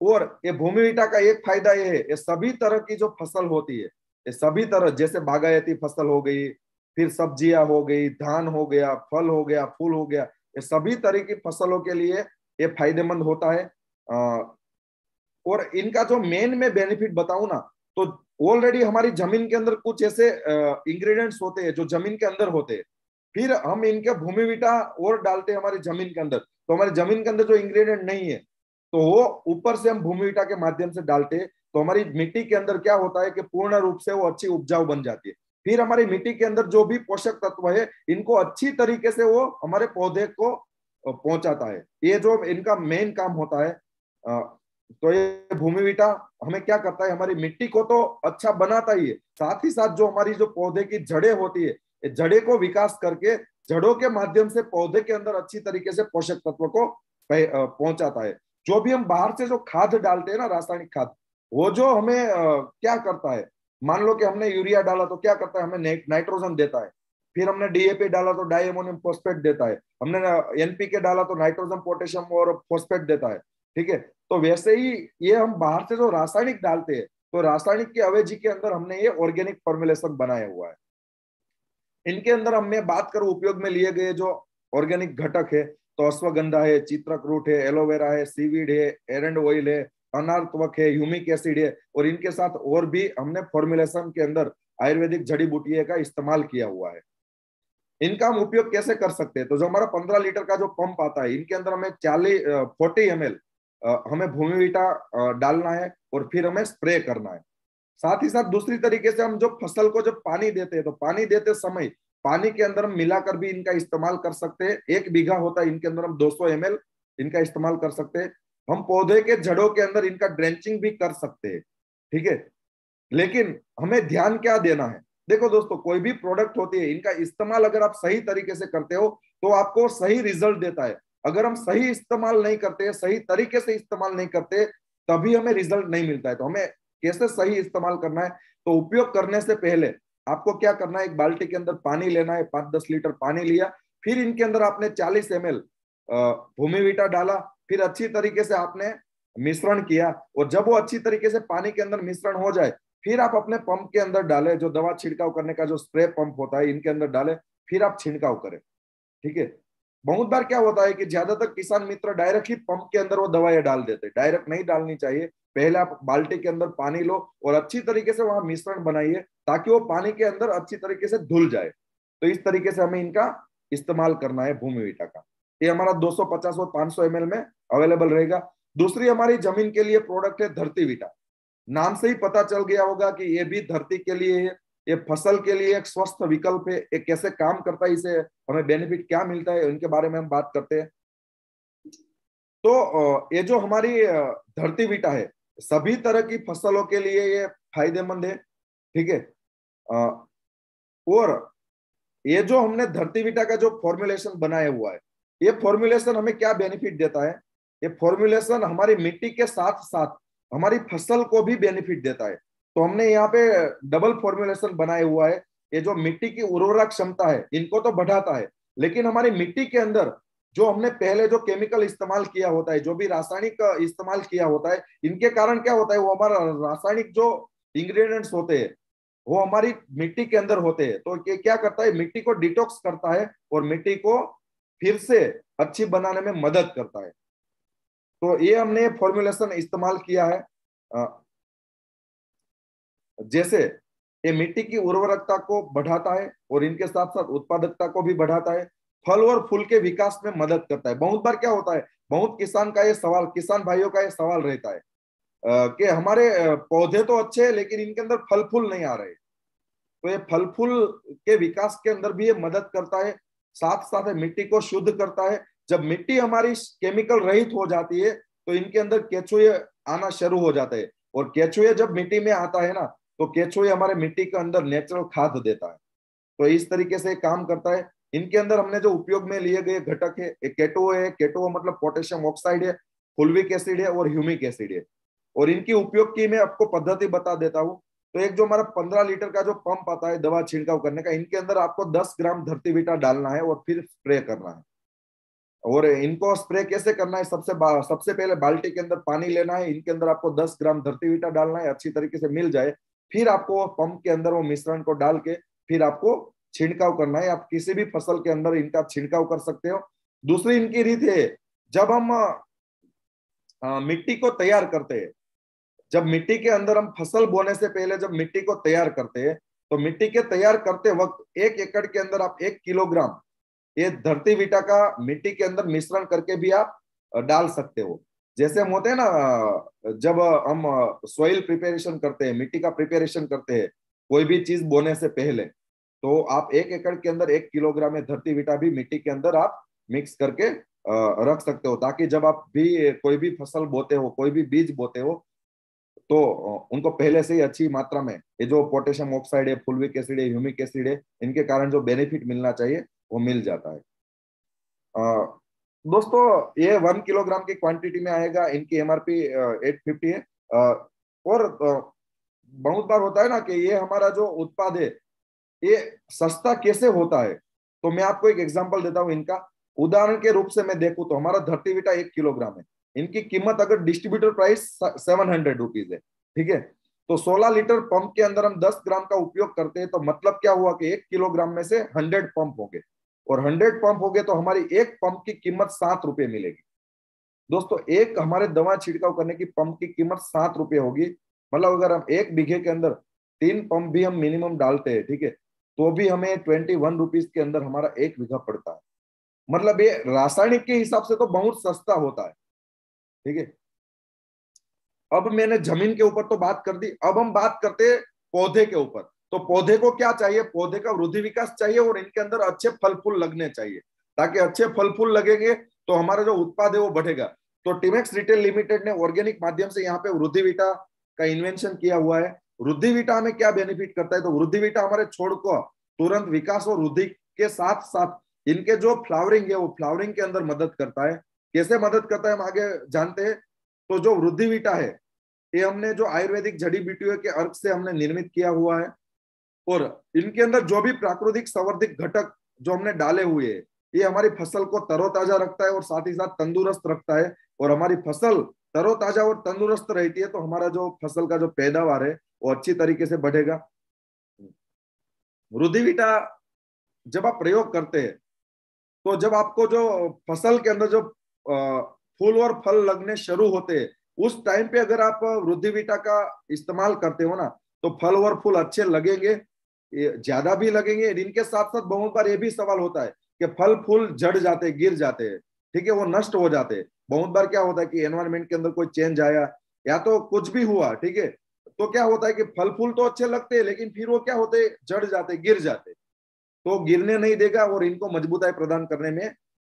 और ये भूमिविटा का एक फायदा ये है, ये सभी तरह की जो फसल होती है, ये सभी तरह, जैसे बागायती फसल हो गई, फिर सब्जियां हो गई, धान हो गया, फल हो गया, फूल हो गया, ये सभी तरह की फसलों के लिए ये फायदेमंद होता है। और इनका जो मेन में बेनिफिट बताऊं ना, तो ऑलरेडी हमारी जमीन के अंदर कुछ ऐसे इंग्रेडिएंट्स होते हैं जो जमीन के अंदर होते हैं, फिर हम इनके भूमिविटा और डालते हैं हमारी जमीन के अंदर, तो हमारी जमीन के अंदर जो इंग्रेडिएंट नहीं है तो वो ऊपर से हम भूमिविटा के माध्यम से डालते हैं। तो हमारी मिट्टी के अंदर क्या होता है कि पूर्ण रूप से वो अच्छी उपजाऊ बन जाती है। फिर हमारी मिट्टी के अंदर जो भी पोषक तत्व है इनको अच्छी तरीके से वो हमारे पौधे को पहुंचाता है। ये जो इनका मेन काम होता है। तो ये भूमिविटा हमें क्या करता है, हमारी मिट्टी को तो अच्छा बनाता ही है, साथ ही साथ जो हमारी जो पौधे की जड़ें होती है, जड़े को विकास करके जड़ों के माध्यम से पौधे के अंदर अच्छी तरीके से पोषक तत्व को पहुंचाता है। जो भी हम बाहर से जो खाद डालते हैं ना, रासायनिक खाद, वो जो हमें क्या करता है, मान लो कि हमने यूरिया डाला तो क्या करता है, हमें नाइट्रोजन देता है। फिर हमने डीएपी डाला तो डाई अमोनियम फॉस्फेट देता है। हमने एनपीके डाला तो नाइट्रोजन, पोटेशियम और फॉस्फेट देता है। ठीक है, तो वैसे ही ये हम बाहर से जो रासायनिक डालते हैं, तो रासायनिक के अवेजी के अंदर हमने ये ऑर्गेनिक फॉर्मुलेशन बनाया हुआ है। इनके अंदर हम मैं बात करूं उपयोग में लिए गए जो ऑर्गेनिक घटक है, तो अश्वगंधा है, चित्रक रूट है, एलोवेरा है, सीवीड है, एरंड ऑयल है, अनारत्वक है, ह्यूमिक एसिड है, और इनके साथ और भी हमने फॉर्मुलेशन के अंदर आयुर्वेदिक जड़ी बूटियों का इस्तेमाल किया हुआ है। इनका हम उपयोग कैसे कर सकते हैं, तो जो हमारा 15 लीटर का जो पंप आता है, इनके अंदर हमें 40 ml हमें भूमिविटा डालना है और फिर हमें स्प्रे करना है। साथ ही साथ दूसरी तरीके से हम जो फसल को जब पानी देते हैं तो पानी देते समय पानी के अंदर हम मिलाकर भी इनका इस्तेमाल कर सकते हैं। 1 बीघा होता है, इनके अंदर हम 200 ml इनका इस्तेमाल कर सकते हैं। हम पौधे के जड़ों के अंदर इनका ड्रेंचिंग भी कर सकते हैं। ठीक है, लेकिन हमें ध्यान क्या देना है, देखो दोस्तों, कोई भी प्रोडक्ट होती है, इनका इस्तेमाल अगर आप सही तरीके से करते हो तो आपको सही रिजल्ट देता है। अगर हम सही इस्तेमाल नहीं करते, सही तरीके से इस्तेमाल नहीं करते, तभी हमें रिजल्ट नहीं मिलता है। तो हमें कैसे सही इस्तेमाल करना है, तो उपयोग करने से पहले आपको क्या करना है, एक बाल्टी के अंदर पानी लेना है, 5-10 लीटर पानी लिया, फिर इनके अंदर आपने 40 ml भूमिवीटा डाला, फिर अच्छी तरीके से आपने मिश्रण किया, और जब वो अच्छी तरीके से पानी के अंदर मिश्रण हो जाए, फिर आप अपने पंप के अंदर डालें, जो दवा छिड़काव करने का जो स्प्रे पंप होता है, इनके अंदर डालें, फिर आप छिड़काव करें। ठीक है। बहुत बार क्या होता है कि ज्यादातर किसान मित्र डायरेक्ट ही पंप के अंदर वो दवाइयां डाल देते हैं। डायरेक्ट नहीं डालनी चाहिए। पहले आप बाल्टी के अंदर पानी लो और अच्छी तरीके से वहां मिश्रण बनाइए, ताकि वो पानी के अंदर अच्छी तरीके से धुल जाए। तो इस तरीके से हमें इनका इस्तेमाल करना है भूमिवीटा का। ये हमारा 250 और 500 ml में अवेलेबल रहेगा। दूसरी हमारी जमीन के लिए प्रोडक्ट है धरतीवीटा। नाम से ही पता चल गया होगा कि ये भी धरती के लिए है, ये फसल के लिए एक स्वस्थ विकल्प है। ये कैसे काम करता है, इसे हमें बेनिफिट क्या मिलता है, उनके बारे में हम बात करते हैं। तो ये जो हमारी धरतीवीटा है, सभी तरह की फसलों के लिए ये फायदेमंद है। ठीक है। और ये जो हमने धरतीवीटा का जो फॉर्मुलेशन बनाया हुआ है, ये फॉर्मुलेशन हमें क्या बेनिफिट देता है, ये फॉर्मुलेशन हमारी मिट्टी के साथ साथ हमारी फसल को भी बेनिफिट देता है। तो हमने यहाँ पे डबल फॉर्मुलेशन बनाया हुआ है। ये जो मिट्टी की उर्वरा क्षमता है, इनको तो बढ़ाता है, लेकिन हमारी मिट्टी के अंदर जो हमने पहले जो केमिकल इस्तेमाल किया होता है, जो भी रासायनिक इस्तेमाल किया होता है, इनके कारण क्या होता है, वो हमारा रासायनिक जो इंग्रेडिएंट्स होते हैं वो हमारी मिट्टी के अंदर होते हैं। तो ये क्या करता है, मिट्टी को डिटॉक्स करता है और मिट्टी को फिर से अच्छी बनाने में मदद करता है। तो ये हमने फॉर्मुलेशन इस्तेमाल किया है। जैसे ये मिट्टी की उर्वरकता को बढ़ाता है और इनके साथ साथ उत्पादकता को भी बढ़ाता है, फल और फूल के विकास में मदद करता है। बहुत बार क्या होता है, बहुत किसान का ये सवाल, किसान भाइयों का ये सवाल रहता है कि हमारे पौधे तो अच्छे हैं, लेकिन इनके अंदर फल फूल नहीं आ रहे। तो ये फल फूल के विकास के अंदर भी ये मदद करता है। साथ साथ मिट्टी को शुद्ध करता है। जब मिट्टी हमारी केमिकल रहित हो जाती है, तो इनके अंदर केचुए आना शुरू हो जाते हैं, और केचुए जब मिट्टी में आता है ना, तो केचुए हमारे मिट्टी के अंदर नेचुरल खाद देता है। तो इस तरीके से काम करता है। इनके अंदर हमने जो उपयोग में लिए गए घटक है, केटो है। केटो मतलब पोटेशियम ऑक्साइड है, फुल्विक एसिड है और ह्यूमिक एसिड है। और इनकी उपयोग की मैं आपको पद्धति बता देता हूँ। तो एक जो हमारा 15 लीटर का जो पंप आता है दवा छिड़काव करने का, इनके अंदर आपको 10 ग्राम धरतीवीटा डालना है और फिर स्प्रे करना है। और इनको स्प्रे कैसे करना है, सबसे पहले बाल्टी के अंदर पानी लेना है, इनके अंदर आपको 10 ग्राम धरतीवीटा डालना है, अच्छी तरीके से मिल जाए, फिर आपको पंप के अंदर वो मिश्रण को डाल के फिर आपको छिड़काव करना है। आप किसी भी फसल के अंदर इनका छिड़काव कर सकते हो। दूसरी इनकी रीत है, जब हम मिट्टी को तैयार करते हैं, जब मिट्टी के अंदर हम फसल बोने से पहले जब मिट्टी को तैयार करते हैं, तो मिट्टी के तैयार करते वक्त 1 एकड़ के अंदर आप 1 किलोग्राम ये धरतीवीटा का मिट्टी के अंदर मिश्रण करके भी आप डाल सकते हो। जैसे हम होते हैं ना, जब हम सॉइल प्रिपरेशन करते हैं, मिट्टी का प्रिपरेशन करते हैं कोई भी चीज बोने से पहले, तो आप 1 एकड़ के अंदर 1 किलोग्राम धरतीवीटा भी मिट्टी के अंदर आप मिक्स करके रख सकते हो, ताकि जब आप भी कोई भी फसल बोते हो, कोई भी बीज बोते हो, तो उनको पहले से ही अच्छी मात्रा में ये जो पोटेशियम ऑक्साइड है, फुल्विक एसिड है, ह्यूमिक एसिड है, इनके कारण जो बेनिफिट मिलना चाहिए वो मिल जाता है। दोस्तों, ये 1 किलोग्राम की क्वांटिटी में आएगा। इनकी एमआरपी 850 है। और बहुत बार होता है ना कि ये हमारा जो उत्पाद है ये सस्ता कैसे होता है, तो मैं आपको एक एग्जांपल देता हूं इनका। उदाहरण के रूप से मैं देखूं तो हमारा धरतीवीटा 1 किलोग्राम है, इनकी कीमत अगर डिस्ट्रीब्यूटर प्राइस 700 रुपीज है। ठीक है। तो 16 लीटर पंप के अंदर हम 10 ग्राम का उपयोग करते हैं, तो मतलब क्या हुआ कि 1 किलोग्राम में से 100 पंप हो गए, और 100 पंप हो गए तो हमारी एक पंप की कीमत 7 रुपए मिलेगी। दोस्तों, एक हमारे दवा छिड़काव करने की पंप की कीमत 7 रुपए होगी। मतलब अगर हम 1 बीघे के अंदर 3 पंप भी हम मिनिमम डालते हैं, ठीक है, तो भी हमें 21 रुपीज के अंदर हमारा 1 बीघा पड़ता है। मतलब ये रासायनिक के हिसाब से तो बहुत सस्ता होता है। ठीक है। अब मैंने जमीन के ऊपर तो बात कर दी, अब हम बात करते हैं पौधे के ऊपर। तो पौधे को क्या चाहिए, पौधे का वृद्धि विकास चाहिए और इनके अंदर अच्छे फल फूल लगने चाहिए। ताकि अच्छे फल फूल लगेंगे तो हमारा जो उत्पाद है वो बढ़ेगा। तो टीमेक्स रिटेल लिमिटेड ने ऑर्गेनिक माध्यम से यहाँ पे वृद्धिवीटा का इन्वेंशन किया हुआ है। वृद्धिविटा में क्या बेनिफिट करता है, तो वृद्धिविटा हमारे छोड़ को तुरंत विकास और वृद्धि के साथ साथ इनके जो फ्लावरिंग है वो फ्लावरिंग के अंदर मदद करता है। कैसे मदद करता है हम आगे जानते हैं। तो जो वृद्धिविटा है ये हमने जो आयुर्वेदिक जड़ी बूटियों के अर्क से हमने निर्मित किया हुआ है, और इनके अंदर जो भी प्राकृतिक संवर्धक घटक जो हमने डाले हुए हैं ये हमारी फसल को तरोताजा रखता है और साथ ही साथ तंदुरुस्त रखता है। और हमारी फसल तरोताजा और तंदुरुस्त रहती है तो हमारा जो फसल का जो पैदावार है वो अच्छी तरीके से बढ़ेगा। वृद्धिविटा जब आप प्रयोग करते हैं तो जब आपको जो फसल के अंदर जो फूल और फल लगने शुरू होते हैं उस टाइम पे अगर आप वृद्धिविटा का इस्तेमाल करते हो ना तो फल और फूल अच्छे लगेंगे, ज्यादा भी लगेंगे। इनके साथ साथ बहुत बार ये भी सवाल होता है कि फल फूल झड़ जाते, गिर जाते हैं, ठीक है, वो नष्ट हो जाते हैं। बहुत बार क्या होता है कि एनवायरमेंट के अंदर कोई चेंज आया या तो कुछ भी हुआ, ठीक है, तो क्या होता है कि फल फूल तो अच्छे लगते हैं लेकिन फिर वो क्या होते, जड़ जाते, गिर जाते। तो गिरने नहीं देगा और इनको मजबूताई प्रदान करने में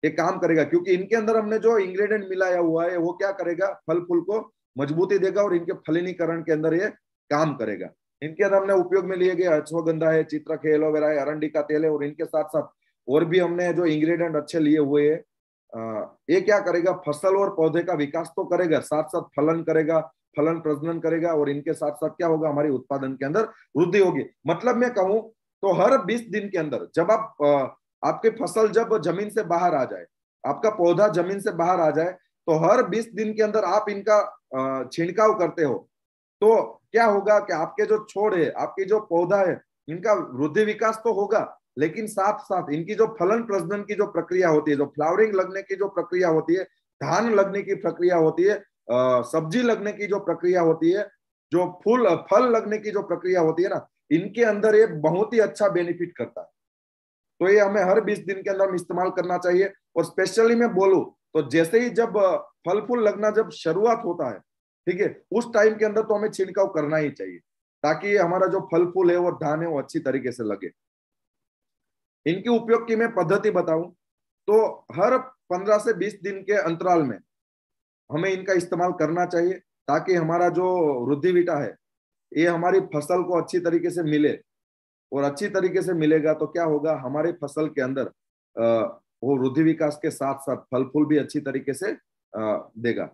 ये काम करेगा, क्योंकि इनके अंदर हमने जो इंग्रेडिएंट मिलाया हुआ है वो क्या करेगा, फल फूल को मजबूती देगा और इनके फलीनीकरण के अंदर ये काम करेगा। इनके अंदर हमने उपयोग में लिए गए अश्वगंधा है, चित्रक है, एलोवेरा है, अरंडी का तेल है, और इनके साथ साथ और भी हमने जो इंग्रेडिएंट अच्छे लिए हुए है। ये क्या करेगा, फसल और पौधे का विकास तो करेगा, साथ साथ फलन करेगा, फलन प्रजनन करेगा, और इनके साथ साथ क्या होगा, हमारी उत्पादन के अंदर वृद्धि होगी। मतलब मैं कहूं तो हर 20 दिन के अंदर जब आपके फसल जब जमीन से बाहर आ जाए, आपका पौधा जमीन से बाहर आ जाए, तो हर 20 दिन के अंदर आप इनका छिड़काव करते हो तो क्या होगा कि आपके जो छोड़ है, आपकी जो पौधा है, इनका वृद्धि विकास तो होगा, लेकिन साथ साथ इनकी जो फलन प्रजनन की जो प्रक्रिया होती है, जो फ्लावरिंग लगने की जो प्रक्रिया होती है, धान लगने की प्रक्रिया होती है, सब्जी लगने की जो प्रक्रिया होती है, जो फूल फल लगने की जो प्रक्रिया होती है ना, इनके अंदर ये बहुत ही अच्छा बेनिफिट करता है। तो ये हमें हर 20 दिन के अंदर इस्तेमाल करना चाहिए। और स्पेशली मैं बोलूं तो जैसे ही जब फल फूल लगना जब शुरुआत होता है, ठीक है, उस टाइम के अंदर तो हमें छिड़काव करना ही चाहिए ताकि हमारा जो फल फूल है और धान है वो अच्छी तरीके से लगे। इनके उपयोग की मैं पद्धति बताऊं तो हर 15 से 20 दिन के अंतराल में हमें इनका इस्तेमाल करना चाहिए ताकि हमारा जो वृद्धिविटा है ये हमारी फसल को अच्छी तरीके से मिले। और अच्छी तरीके से मिलेगा तो क्या होगा, हमारे फसल के अंदर वो वृद्धि विकास के साथ साथ फल फूल भी अच्छी तरीके से देगा।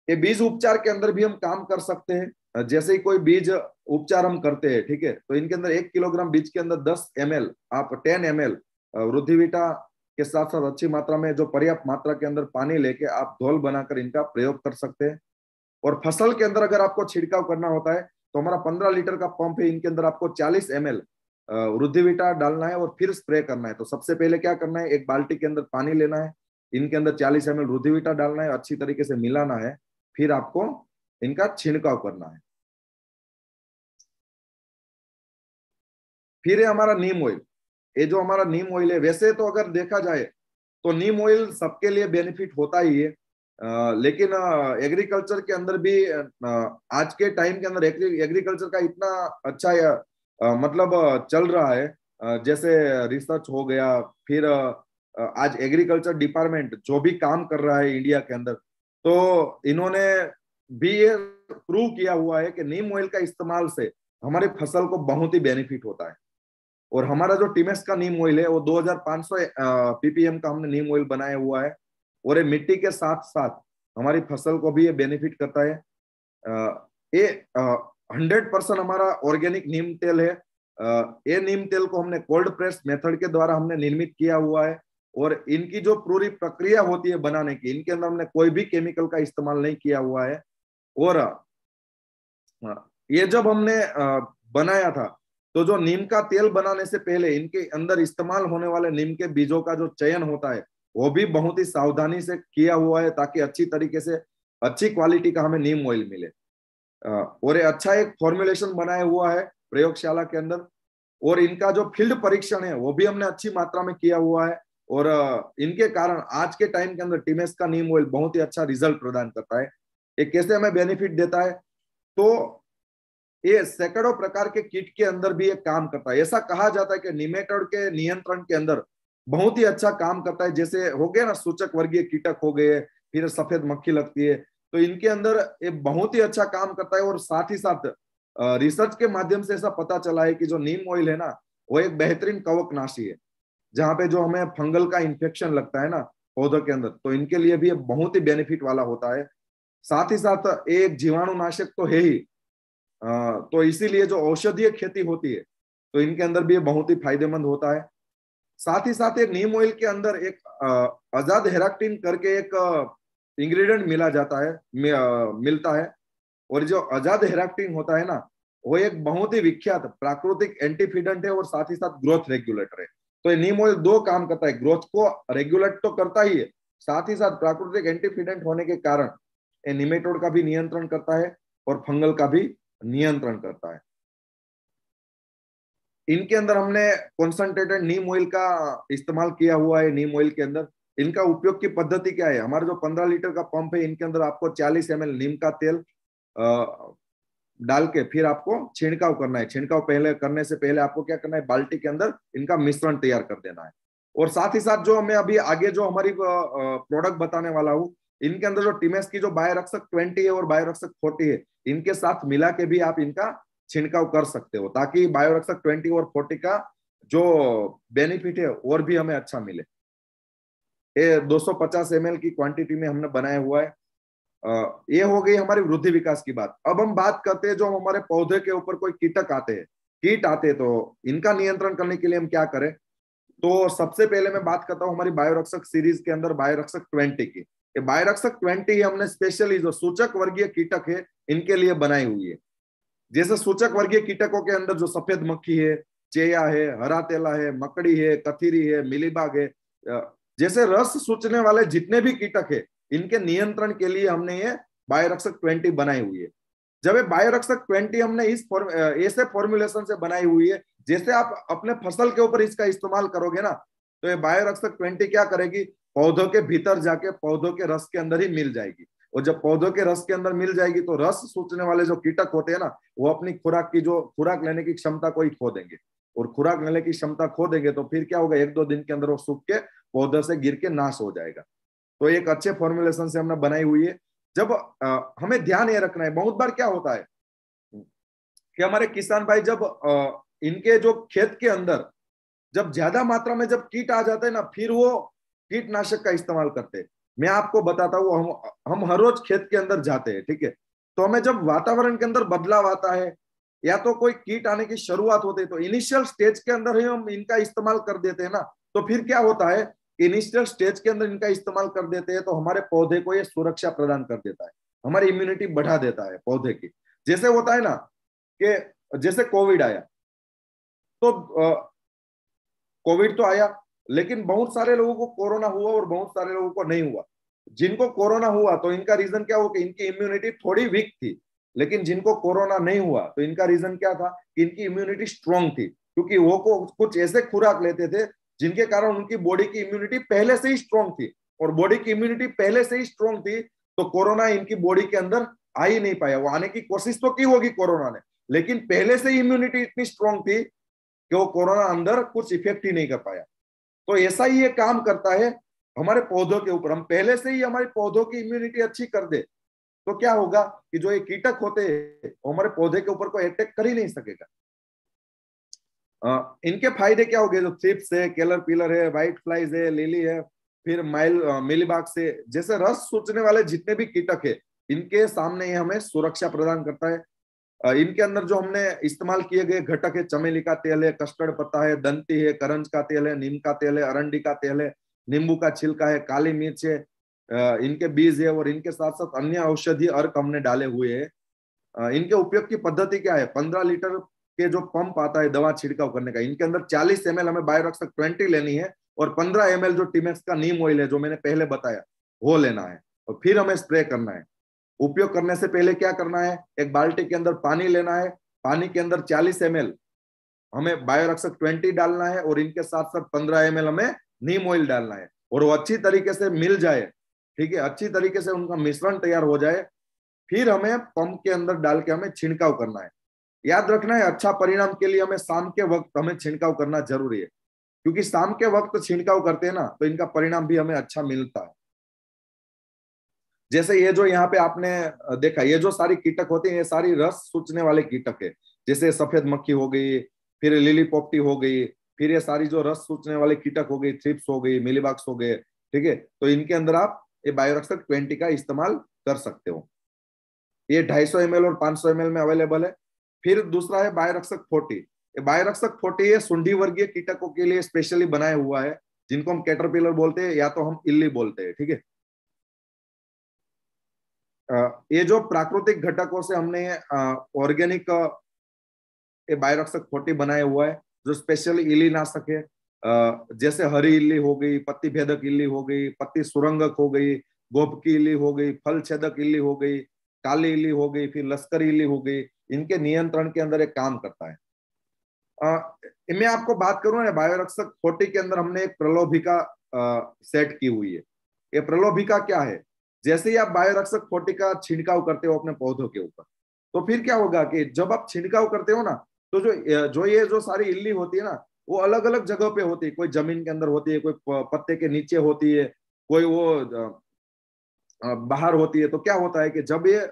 ये बीज उपचार के अंदर भी हम काम कर सकते हैं। जैसे ही कोई बीज उपचार हम करते हैं, ठीक है, तो इनके अंदर 1 किलोग्राम बीज के अंदर 10 ml आप 10 ml वृद्धिविटा के साथ साथ अच्छी मात्रा में जो पर्याप्त मात्रा के अंदर पानी लेके आप घोल बनाकर इनका प्रयोग कर सकते हैं। और फसल के अंदर अगर आपको छिड़काव करना होता है तो हमारा 15 लीटर का पंप है, इनके अंदर आपको 40 ml वृद्धिविटा डालना है और फिर स्प्रे करना है। तो सबसे पहले क्या करना है, एक बाल्टी के अंदर पानी लेना है, इनके अंदर 40 ml वृद्धिविटा डालना है, अच्छी तरीके से मिलाना है, फिर आपको इनका छिड़काव करना है। फिर है हमारा नीम ऑयल। ये जो हमारा नीम ऑयल है, वैसे तो अगर देखा जाए तो नीम ऑयल सबके लिए बेनिफिट होता ही है, लेकिन एग्रीकल्चर के अंदर भी आज के टाइम के अंदर एग्रीकल्चर का इतना अच्छा मतलब चल रहा है, जैसे रिसर्च हो गया, फिर आज एग्रीकल्चर डिपार्टमेंट जो भी काम कर रहा है इंडिया के अंदर, तो इन्होंने भी ये प्रूव किया हुआ है कि नीम ऑयल का इस्तेमाल से हमारी फसल को बहुत ही बेनिफिट होता है। और हमारा जो टिमेक्स का नीम ऑयल है वो 2500 ppm का हमने नीम ऑयल बनाया हुआ है, और ये मिट्टी के साथ साथ हमारी फसल को भी ये बेनिफिट करता है। ये 100% हमारा ऑर्गेनिक नीम तेल है। ये नीम तेल को हमने कोल्ड प्रेस मेथड के द्वारा हमने निर्मित किया हुआ है, और इनकी जो पूरी प्रक्रिया होती है बनाने की, इनके अंदर हमने कोई भी केमिकल का इस्तेमाल नहीं किया हुआ है। और ये जब हमने बनाया था तो जो नीम का तेल बनाने से पहले इनके अंदर इस्तेमाल होने वाले नीम के बीजों का जो चयन होता है वो भी बहुत ही सावधानी से किया हुआ है ताकि अच्छी तरीके से अच्छी क्वालिटी का हमें नीम ऑयल मिले। और ये अच्छा एक फॉर्मुलेशन बनाया हुआ है प्रयोगशाला के अंदर, और इनका जो फील्ड परीक्षण है वो भी हमने अच्छी मात्रा में किया हुआ है। और इनके कारण आज के टाइम के अंदर टिमेक्स का नीम ऑयल बहुत ही अच्छा रिजल्ट प्रदान करता है। ये कैसे हमें बेनिफिट देता है, तो ये सैकड़ों प्रकार के कीट के अंदर भी ये काम करता है। ऐसा कहा जाता है कि निमेटोड के नियंत्रण के अंदर बहुत ही अच्छा काम करता है। जैसे हो गया ना, सूचक वर्गीय कीटक हो गए, फिर सफेद मक्खी लगती है, तो इनके अंदर ये बहुत ही अच्छा काम करता है। और साथ ही साथ रिसर्च के माध्यम से ऐसा पता चला है कि जो नीम ऑयल है ना, वो एक बेहतरीन कवकनाशी है। जहाँ पे जो हमें फंगल का इन्फेक्शन लगता है ना पौधों के अंदर, तो इनके लिए भी ये बहुत ही बेनिफिट वाला होता है। साथ ही साथ एक जीवाणुनाशक तो है ही, तो इसीलिए जो औषधीय खेती होती है तो इनके अंदर भी ये बहुत ही फायदेमंद होता है। साथ ही साथ एक नीम ऑयल के अंदर एक आजाद हेराक्टिन करके एक इंग्रेडिएंट मिला जाता है, मिलता है। और जो आजाद हेराक्टिन होता है ना, वो एक बहुत ही विख्यात प्राकृतिक एंटीफिडेंट है और साथ ही साथ ग्रोथ रेगुलेटर है। तो ये नीम ऑयल दो काम करता है, ग्रोथ को रेगुलेट तो करता ही है, साथ ही साथ प्राकृतिक एंटीफिडेंट होने के कारण ये निमेटोड का भी नियंत्रण करता है और फंगल का भी नियंत्रण करता है। इनके अंदर हमने कॉन्सेंट्रेटेड नीम ऑयल का इस्तेमाल किया हुआ है। नीम ऑयल के अंदर इनका उपयोग की पद्धति क्या है, हमारा जो 15 लीटर का पंप है, इनके अंदर आपको 40 ml नीम का तेल डाल के फिर आपको छिड़काव करना है। छिड़काव पहले करने से पहले आपको क्या करना है, बाल्टी के अंदर इनका मिश्रण तैयार कर देना है। और साथ ही साथ जो मैं अभी आगे जो हमारी प्रोडक्ट बताने वाला हूँ, इनके अंदर जो टिमेक्स की जो बायोरक्षक 20 है और बायोरक्षक 40 है, इनके साथ मिला के भी आप इनका छिड़काव कर सकते हो, ताकि बायोरक्षक 20 और 40 का जो बेनिफिट है और भी हमें अच्छा मिले। ये 250 ml की क्वांटिटी में हमने बनाया हुआ है। ये हो गई हमारी वृद्धि विकास की बात। अब हम बात करते हैं जो हमारे पौधे के ऊपर कोई कीटक आते हैं, कीट आते हैं, तो इनका नियंत्रण करने के लिए हम क्या करें। तो सबसे पहले मैं बात करता हूँ हमारी बायोरक्षक सीरीज के अंदर बायोरक्षक 20 की। ये बायोरक्षक 20 हमने स्पेशली जो सूचक वर्गीय कीटक है इनके लिए बनाई हुई है। जैसे सूचक वर्गीय कीटकों के अंदर जो सफेद मक्खी है, चेया है, हरा तेला है, मकड़ी है, कथीरी है, मिलीबाग है, जैसे रस सूचने वाले जितने भी कीटक है, इनके नियंत्रण के लिए हमने ये बायोरक्षक 20 बनाई हुई है। जब ये बायोरक्षक 20 हमने इस ऐसे फॉर्मुलेशन से बनाई हुई है, जैसे आप अपने फसल के ऊपर इसका इस्तेमाल करोगे ना, तो ये बायोरक्षक 20 क्या करेगी, पौधों के भीतर जाके पौधों के रस के अंदर ही मिल जाएगी। और जब पौधों के रस के अंदर मिल जाएगी तो रस सूचने वाले जो कीटक होते हैं ना, वो अपनी खुराक लेने की क्षमता को ही खो देंगे। और खुराक लेने की क्षमता खो देंगे तो फिर क्या होगा, 1-2 दिन के अंदर वो सूख के पौधे से गिर के नाश हो जाएगा। तो एक अच्छे फॉर्मुलेशन से हमने बनाई हुई है। जब हमें ध्यान ये रखना है, बहुत बार क्या होता है कि हमारे किसान भाई जब इनके जो खेत के अंदर जब ज्यादा मात्रा में जब कीट आ जाते हैं ना, फिर वो कीटनाशक का इस्तेमाल करते हैं। मैं आपको बताता हूँ, हम हर रोज खेत के अंदर जाते हैं, ठीक है। तो हमें जब वातावरण के अंदर बदलाव आता है या तो कोई कीट आने की शुरुआत होती है, तो इनिशियल स्टेज के अंदर ही हम इनका इस्तेमाल कर देते हैं ना। तो फिर क्या होता है, इनिशियल स्टेज के अंदर इनका इस्तेमाल कर देते हैं तो हमारे पौधे को ये सुरक्षा प्रदान कर देता है, हमारी इम्यूनिटी बढ़ा देता है पौधे की। जैसे होता है ना कि जैसे कोविड आया, तो कोविड तो आया, लेकिन बहुत सारे लोगों को कोरोना हुआ और बहुत सारे लोगों को नहीं हुआ। जिनको कोरोना हुआ तो इनका रीजन क्या हुआ कि इनकी इम्यूनिटी थोड़ी वीक थी। लेकिन जिनको कोरोना नहीं हुआ तो इनका रीजन क्या था कि इनकी इम्यूनिटी स्ट्रांग थी, क्योंकि वो को कुछ ऐसे खुराक लेते थे जिनके कारण उनकी बॉडी की इम्यूनिटी पहले से ही स्ट्रांग थी। और बॉडी की इम्यूनिटी पहले से ही स्ट्रांग थी तो कोरोना इनकी बॉडी के अंदर आ ही नहीं पाया। वो आने की कोशिश तो की होगी कोरोना ने, लेकिन पहले से ही इम्यूनिटी इतनी स्ट्रांग थी कि वो कोरोना अंदर कुछ इफेक्ट ही नहीं कर पाया। तो ऐसा ही ये काम करता है हमारे पौधों के ऊपर। हम पहले से ही हमारे पौधों की इम्यूनिटी अच्छी कर दे तो क्या होगा कि जो ये कीटक होते हैं वो हमारे पौधे के ऊपर कोई अटैक कर ही नहीं सकेगा। इनके फायदे क्या हो गए, जो थ्रिप्स है, कैलर पिलर है, व्हाइट फ्लाइज है, लिली है, फिर मिलीबाग से जैसे रस सूचने वाले जितने भी कीटक है, इनके सामने ये हमें सुरक्षा प्रदान करता है। इनके अंदर जो हमने इस्तेमाल किए गए घटक है, चमेली का तेल है, कस्टर्ड पत्ता है, दंती है, करंज का तेल है, नीम का तेल है, अरंडी का तेल है, नींबू का छिलका है, काली मिर्च है, इनके बीज है और इनके साथ साथ अन्य औषधि अर्क हमने डाले हुए हैं। इनके उपयोग की पद्धति क्या है, 15 लीटर के जो पंप आता है दवा छिड़काव करने का, इनके अंदर 40 ml हमें बायोरक्षक 20 लेनी है और 15 ml जो टिमेक्स का नीम ऑयल है जो मैंने पहले बताया वो लेना है और फिर हमें स्प्रे करना है। उपयोग करने से पहले क्या करना है, एक बाल्टी के अंदर पानी लेना है, पानी के अंदर 40 ml हमें बायोरक्षक 20 डालना है और इनके साथ साथ 15 ml हमें नीम ऑयल डालना है और वो अच्छी तरीके से मिल जाए, ठीक है, अच्छी तरीके से उनका मिश्रण तैयार हो जाए, फिर हमें पंप के अंदर डाल के हमें छिड़काव करना है। याद रखना है, अच्छा परिणाम के लिए हमें शाम के वक्त हमें छिड़काव करना जरूरी है, क्योंकि शाम के वक्त छिड़काव करते हैं ना तो इनका परिणाम भी हमें अच्छा मिलता है। जैसे ये जो यहाँ पे आपने देखा, ये जो सारी कीटक होते हैं ये सारी रस सूचने वाले कीटक है। जैसे सफेद मक्खी हो गई, फिर लिली पोपटी हो गई, फिर ये सारी जो रस सूचने वाले कीटक हो गई, थ्रिप्स हो गई, मिलीबग्स हो गए, ठीक है। तो इनके अंदर आप ये बायोरक्षक 20 का इस्तेमाल कर सकते हो। ये 250 ml और 500 ml में अवेलेबल है। फिर दूसरा है बायोरक्षक 40। ये बायोरक्षक 40 ये सुंडी वर्गीय कीटकों के लिए स्पेशली बनाया हुआ है, जिनको हम कैटरपिलर बोलते हैं या तो हम इल्ली बोलते हैं, ठीक है। ये जो प्राकृतिक घटकों से हमने ऑर्गेनिक ये बायोरक्षक 40 बनाया हुआ है, जो स्पेशल इल्ली नाशक है। जैसे हरी इल्ली हो गई, पत्ती भेदक इल्ली हो गई, पत्ती सुरंगक हो गई, गोपकी इल्ली हो गई, फल छेदक इल्ली हो गई, काली इल्ली हो गई, फिर लश्करी इल्ली हो गई, इनके नियंत्रण के अंदर एक काम करता है। मैं आपको बात करूं ना, बायोरक्षक 40 के अंदर हमने एक प्रलोभिका सेट की हुई है। ये प्रलोभिका क्या है? जैसे ही आप बायोरक्षक 40 का छिड़काव करते हो अपने पौधों के ऊपर, तो फिर क्या होगा कि जब आप छिड़काव करते हो ना, तो ये जो सारी इल्ली होती है ना, वो अलग अलग जगह पे होती है। कोई जमीन के अंदर होती है, कोई पत्ते के नीचे होती है, कोई वो बाहर होती है। तो क्या होता है कि जब ये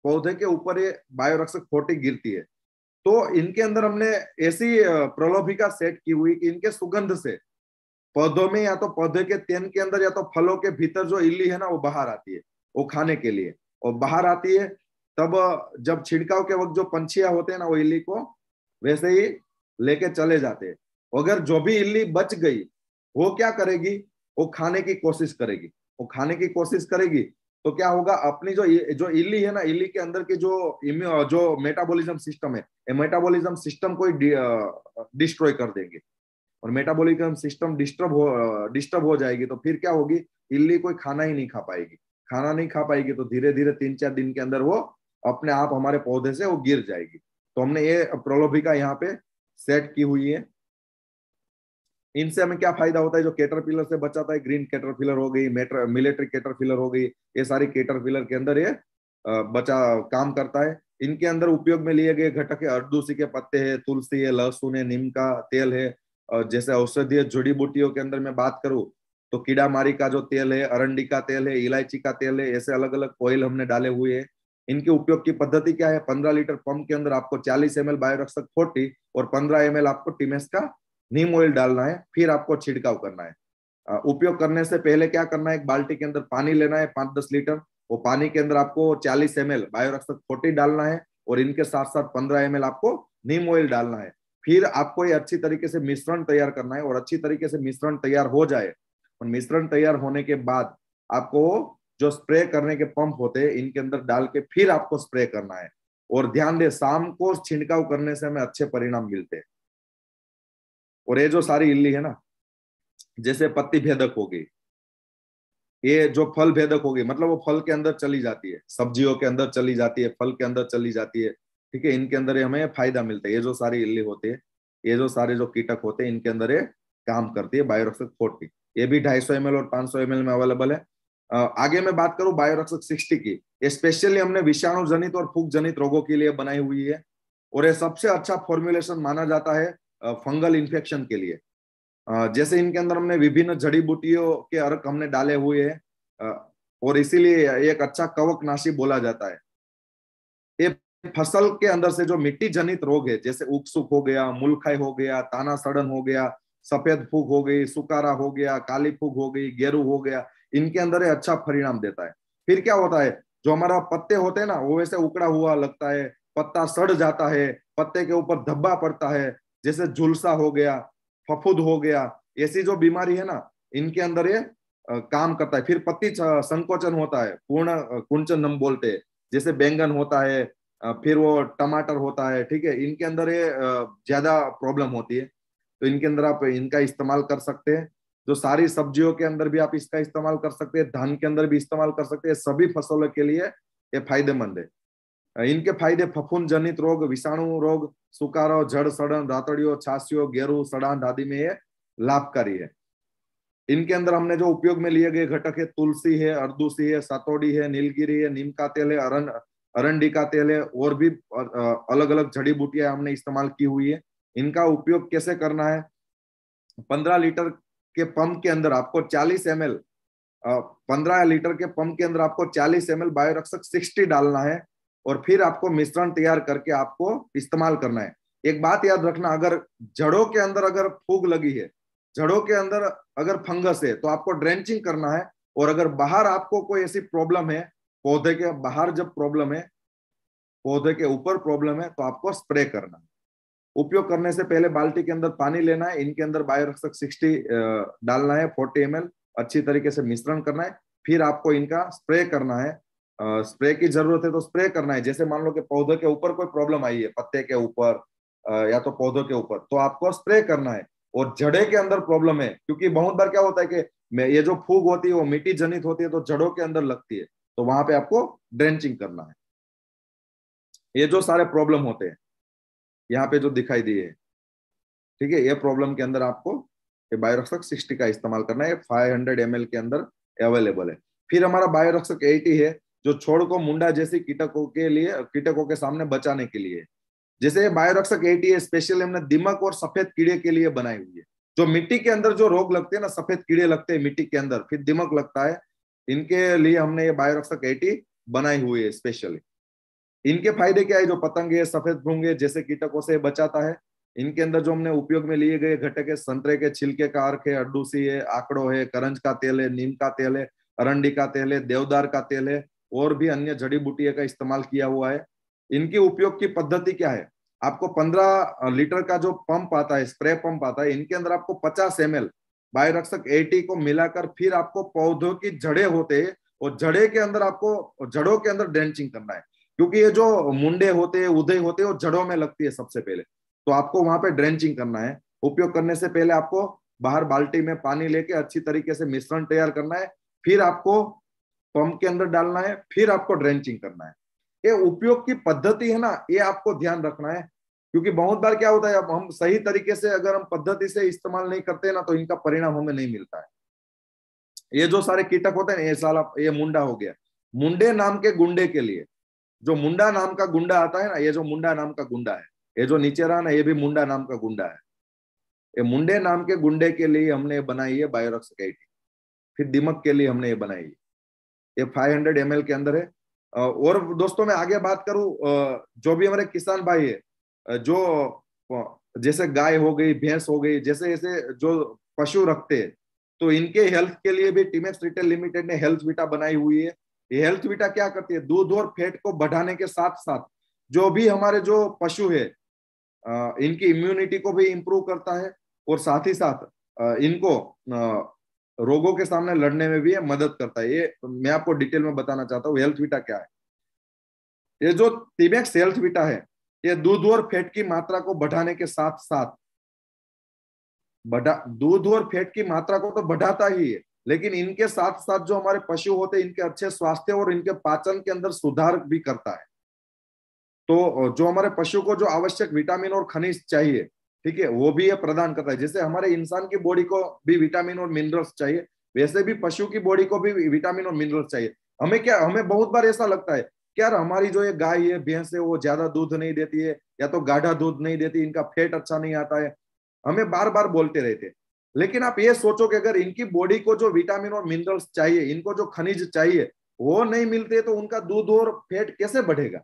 पौधे के ऊपर ये बायोरक्षक 40 गिरती है, तो इनके अंदर हमने ऐसी प्रलोभिका सेट की हुई कि इनके सुगंध से पौधों में या तो पौधे के तेन के अंदर या तो फलों के भीतर जो इल्ली है ना, वो बाहर आती है, वो खाने के लिए। और बाहर आती है तब जब छिड़काव के वक्त जो पंछियां होते हैं ना, वो इल्ली को वैसे ही लेके चले जाते हैं। अगर जो भी इल्ली बच गई, वो क्या करेगी? वो खाने की कोशिश करेगी। वो खाने की कोशिश करेगी तो क्या होगा, अपनी जो इल्ली है ना, इल्ली के अंदर की जो मेटाबॉलिज्म सिस्टम है, ये मेटाबॉलिज्म सिस्टम को डिस्ट्रॉय कर देंगे। और मेटाबॉलिज्म सिस्टम डिस्टर्ब हो जाएगी तो फिर क्या होगी, इल्ली कोई खाना ही नहीं खा पाएगी। खाना नहीं खा पाएगी तो धीरे धीरे 3-4 दिन के अंदर वो अपने आप हमारे पौधे से वो गिर जाएगी। तो हमने ये प्रलोभिका यहाँ पे सेट की हुई है। इनसे हमें क्या फायदा होता है? जो कैटरपिलर से बचाता है, ग्रीन कैटरपिलर हो गई, मिलिट्री कैटरपिलर हो गई, ये सारी कैटरपिलर के अंदर ये बचा काम करता है। इनके अंदर उपयोग में लिए गए घटक है, अरदूसी के पत्ते है, तुलसी है, लहसुन है, नीम का तेल है। और जैसे औषधीय जड़ी बूटियों के अंदर मैं बात करूं तो कीड़ा मारी का जो तेल है, अरंडी का तेल है, इलायची का तेल है, ऐसे अलग अलग ऑयल हमने डाले हुए हैं। इनके उपयोग की पद्धति क्या है? 15 लीटर पंप के अंदर आपको 40 ml बायोरक्षक 40 और 15 ml आपको टिमेस का नीम ऑयल डालना है, फिर आपको छिड़काव करना है। उपयोग करने से पहले क्या करना है, एक बाल्टी के अंदर पानी लेना है 5-10 लीटर। वो पानी के अंदर आपको 40 ml बायोरक्षक 40 डालना है और इनके साथ साथ 15 ml आपको नीम ऑयल डालना है। फिर आपको ये अच्छी तरीके से मिश्रण तैयार करना है और अच्छी तरीके से मिश्रण तैयार हो जाए, और मिश्रण तैयार होने के बाद आपको जो स्प्रे करने के पंप होते हैं इनके अंदर डाल के फिर आपको स्प्रे करना है। और ध्यान दे, शाम को छिड़काव करने से हमें अच्छे परिणाम मिलते हैं। और ये जो सारी इल्ली है ना, जैसे पत्ती भेदक हो गई, ये जो फल भेदक हो गई, मतलब वो फल के अंदर चली जाती है, सब्जियों के अंदर चली जाती है, फल के अंदर चली जाती है, ठीक है। इनके अंदर हमें फायदा मिलता है। ये जो सारी इल्ली होती है, ये जो सारे जो कीटक होते हैं, इनके अंदर ये काम करती है बायोरक्षक 40। ये भी 250 ml और 500 ml में अवेलेबल है। आगे मैं बात करूं बायोरक्षक 60 की, ये स्पेशली हमने विषाणु जनित और फूग जनित रोगों के लिए बनाई हुई है। और ये सबसे अच्छा फॉर्मुलेशन माना जाता है फंगल इन्फेक्शन के लिए। जैसे इनके अंदर हमने विभिन्न जड़ी बूटियों के अर्क हमने डाले हुए हैं, और इसीलिए एक अच्छा कवकनाशी बोला जाता है। ये फसल के अंदर से जो मिट्टी जनित रोग है, जैसे उकसुक हो गया, मुलखाई हो गया, ताना सड़न हो गया, सफेद फूग हो गई, सुकारा हो गया, काली फूग हो गई, गेरू हो गया, इनके अंदर ये अच्छा परिणाम देता है। फिर क्या होता है, जो हमारा पत्ते होते हैं ना, वो वैसे उकड़ा हुआ लगता है, पत्ता सड़ जाता है, पत्ते के ऊपर धब्बा पड़ता है, जैसे झुलसा हो गया, फफूंद हो गया, ऐसी जो बीमारी है ना, इनके अंदर ये काम करता है। फिर पत्ती संकोचन होता है, पूर्ण कुंचन हम बोलते हैं, जैसे बैंगन होता है, फिर वो टमाटर होता है, ठीक है। इनके अंदर ये ज्यादा प्रॉब्लम होती है, तो इनके अंदर आप इनका इस्तेमाल कर सकते हैं। जो सारी सब्जियों के अंदर भी आप इसका इस्तेमाल कर सकते हैं, धान के अंदर भी इस्तेमाल कर सकते हैं, सभी फसलों के लिए ये फायदेमंद है। इनके फायदे फफूंद जनित रोग, विषाणु रोग, सुकारो, जड़ सड़न, रातड़ियों, छासियों, गेरू, सड़ांध आदि में ये लाभकारी है। इनके अंदर हमने जो उपयोग में लिए गए घटक है, तुलसी है, अरदूसी है, सातोड़ी है, नीलगिरी है, नीम का तेल है, अरंडी का तेल है, और भी अलग अलग जड़ी बूटियां हमने इस्तेमाल की हुई है। इनका उपयोग कैसे करना है? 15 लीटर के पंप के अंदर आपको 40 ml 15 लीटर के पंप के अंदर आपको 40 ml बायोरक्षक 60 डालना है और फिर आपको मिश्रण तैयार करके आपको इस्तेमाल करना है। एक बात याद रखना, अगर जड़ों के अंदर अगर फूग लगी है, जड़ों के अंदर अगर फंगस है, तो आपको ड्रेंचिंग करना है। और अगर बाहर आपको कोई ऐसी प्रॉब्लम है, पौधे के बाहर जब प्रॉब्लम है, पौधे के ऊपर प्रॉब्लम है, तो आपको स्प्रे करना है। उपयोग करने से पहले बाल्टी के अंदर पानी लेना है, इनके अंदर बायोरक्षक 60 डालना है, 40 ml अच्छी तरीके से मिश्रण करना है, फिर आपको इनका स्प्रे करना है। स्प्रे की जरूरत है तो स्प्रे करना है। जैसे मान लो कि पौधे के ऊपर कोई प्रॉब्लम आई है, पत्ते के ऊपर या तो पौधों के ऊपर, तो आपको स्प्रे करना है। और जड़े के अंदर प्रॉब्लम है, क्योंकि बहुत बार क्या होता है कि ये जो फूग होती है वो मिट्टी जनित होती है, तो जड़ों के अंदर लगती है, तो वहां पे आपको ड्रेंचिंग करना है। ये जो सारे प्रॉब्लम होते हैं यहाँ पे जो दिखाई दिए, ठीक है, ये प्रॉब्लम के अंदर आपको ये बायोरक्षक 60 का इस्तेमाल करना है। 500 ml के अंदर अवेलेबल है। फिर हमारा बायोरक्षक 80 है, जो छोड़ को मुंडा जैसी कीटकों के लिए, कीटकों के सामने बचाने के लिए। जैसे बायोरक्षक 80 है, स्पेशली हमने दीमक और सफेद कीड़े के लिए बनाई हुई है। जो मिट्टी के अंदर जो रोग लगते हैं ना, सफेद कीड़े लगते हैं मिट्टी के अंदर, फिर दीमक लगता है, इनके लिए हमने ये बायोरक्षक 80 बनाई हुई है स्पेशली। इनके फायदे क्या है? जो पतंगे, सफेद भृंगे जैसे कीटकों से बचाता है। इनके अंदर जो हमने उपयोग में लिए गए घटक है, संतरे के छिलके का अर्क है, अड्डूसी है, आकड़ो है, करंज का तेल है, नीम का तेल है, अरंडी का तेल है, देवदार का तेल है, और भी अन्य जड़ी बूटियों का इस्तेमाल किया हुआ है। इनकी उपयोग की पद्धति क्या है? आपको 15 लीटर का जो पंप आता है, स्प्रे पंप आता है, इनके अंदर आपको 50 ml बायोरक्षक 80 को मिलाकर फिर आपको पौधों की जड़े होते हैं, और जड़े के अंदर आपको जड़ों के अंदर ड्रेंचिंग करना है। क्योंकि ये जो मुंडे होते हैं, उदय होते हैं, वो जड़ों में लगती है सबसे पहले, तो आपको वहां पे ड्रेंचिंग करना है। उपयोग करने से पहले आपको बाहर बाल्टी में पानी लेके अच्छी तरीके से मिश्रण तैयार करना है, फिर आपको पंप के अंदर डालना है, फिर आपको ड्रेंचिंग करना है। ये उपयोग की पद्धति है ना, ये आपको ध्यान रखना है। क्योंकि बहुत बार क्या होता है, अब हम सही तरीके से अगर हम पद्धति से इस्तेमाल नहीं करते ना, तो इनका परिणाम हमें नहीं मिलता है। ये जो सारे कीटक होते हैं ना, ये साला ये मुंडा हो गया, मुंडे नाम के गुंडे के लिए, जो मुंडा नाम का गुंडा आता है ना, ये जो मुंडा नाम का गुंडा है, ये जो नीचे रहा ना, ये भी मुंडा नाम का गुंडा है। ये मुंडे नाम के गुंडे के लिए हमने बनाई है बायोरक्षक 80। फिर दीमक के लिए हमने ये बनाई है, ये 500 ml के अंदर है। और दोस्तों मैं आगे बात करूं, जो भी हमारे किसान भाई है, जो जैसे गाय हो गई, भैंस हो गई, जैसे जैसे जो पशु रखते हैं, तो इनके हेल्थ के लिए भी टीमेक्स रिटेल लिमिटेड ने हेल्थ वीटा बनाई हुई है। ये हेल्थ वीटा क्या करती है? दूध और फैट को बढ़ाने के साथ साथ जो भी हमारे जो पशु है, इनकी इम्यूनिटी को भी इंप्रूव करता है, और साथ ही साथ इनको रोगों के सामने लड़ने में भी ये मदद करता है। ये मैं आपको डिटेल में बताना चाहता हूँ हेल्थ वीटा क्या है। ये जो टीमेक्स हेल्थ वीटा है, ये दूध और फैट की मात्रा को बढ़ाने के साथ साथ बढ़ा, दूध और फैट की मात्रा को तो बढ़ाता ही है, लेकिन इनके साथ साथ जो हमारे पशु होते हैं, इनके अच्छे स्वास्थ्य और इनके पाचन के अंदर सुधार भी करता है। तो जो हमारे पशु को जो आवश्यक विटामिन और खनिज चाहिए, ठीक है, वो भी ये प्रदान करता है। जैसे हमारे इंसान की बॉडी को भी विटामिन और मिनरल्स चाहिए, वैसे भी पशु की बॉडी को भी विटामिन और मिनरल्स चाहिए। हमें क्या, हमें बहुत बार ऐसा लगता है कि यार हमारी जो ये गाय है, भैंस है, वो ज्यादा दूध नहीं देती है, या तो गाढ़ा दूध नहीं देती, इनका फैट अच्छा नहीं आता है, हमें बार बार बोलते रहते हैं। लेकिन आप ये सोचो कि अगर इनकी बॉडी को जो विटामिन और मिनरल्स चाहिए, इनको जो खनिज चाहिए, वो नहीं मिलते, तो उनका दूध और फैट कैसे बढ़ेगा?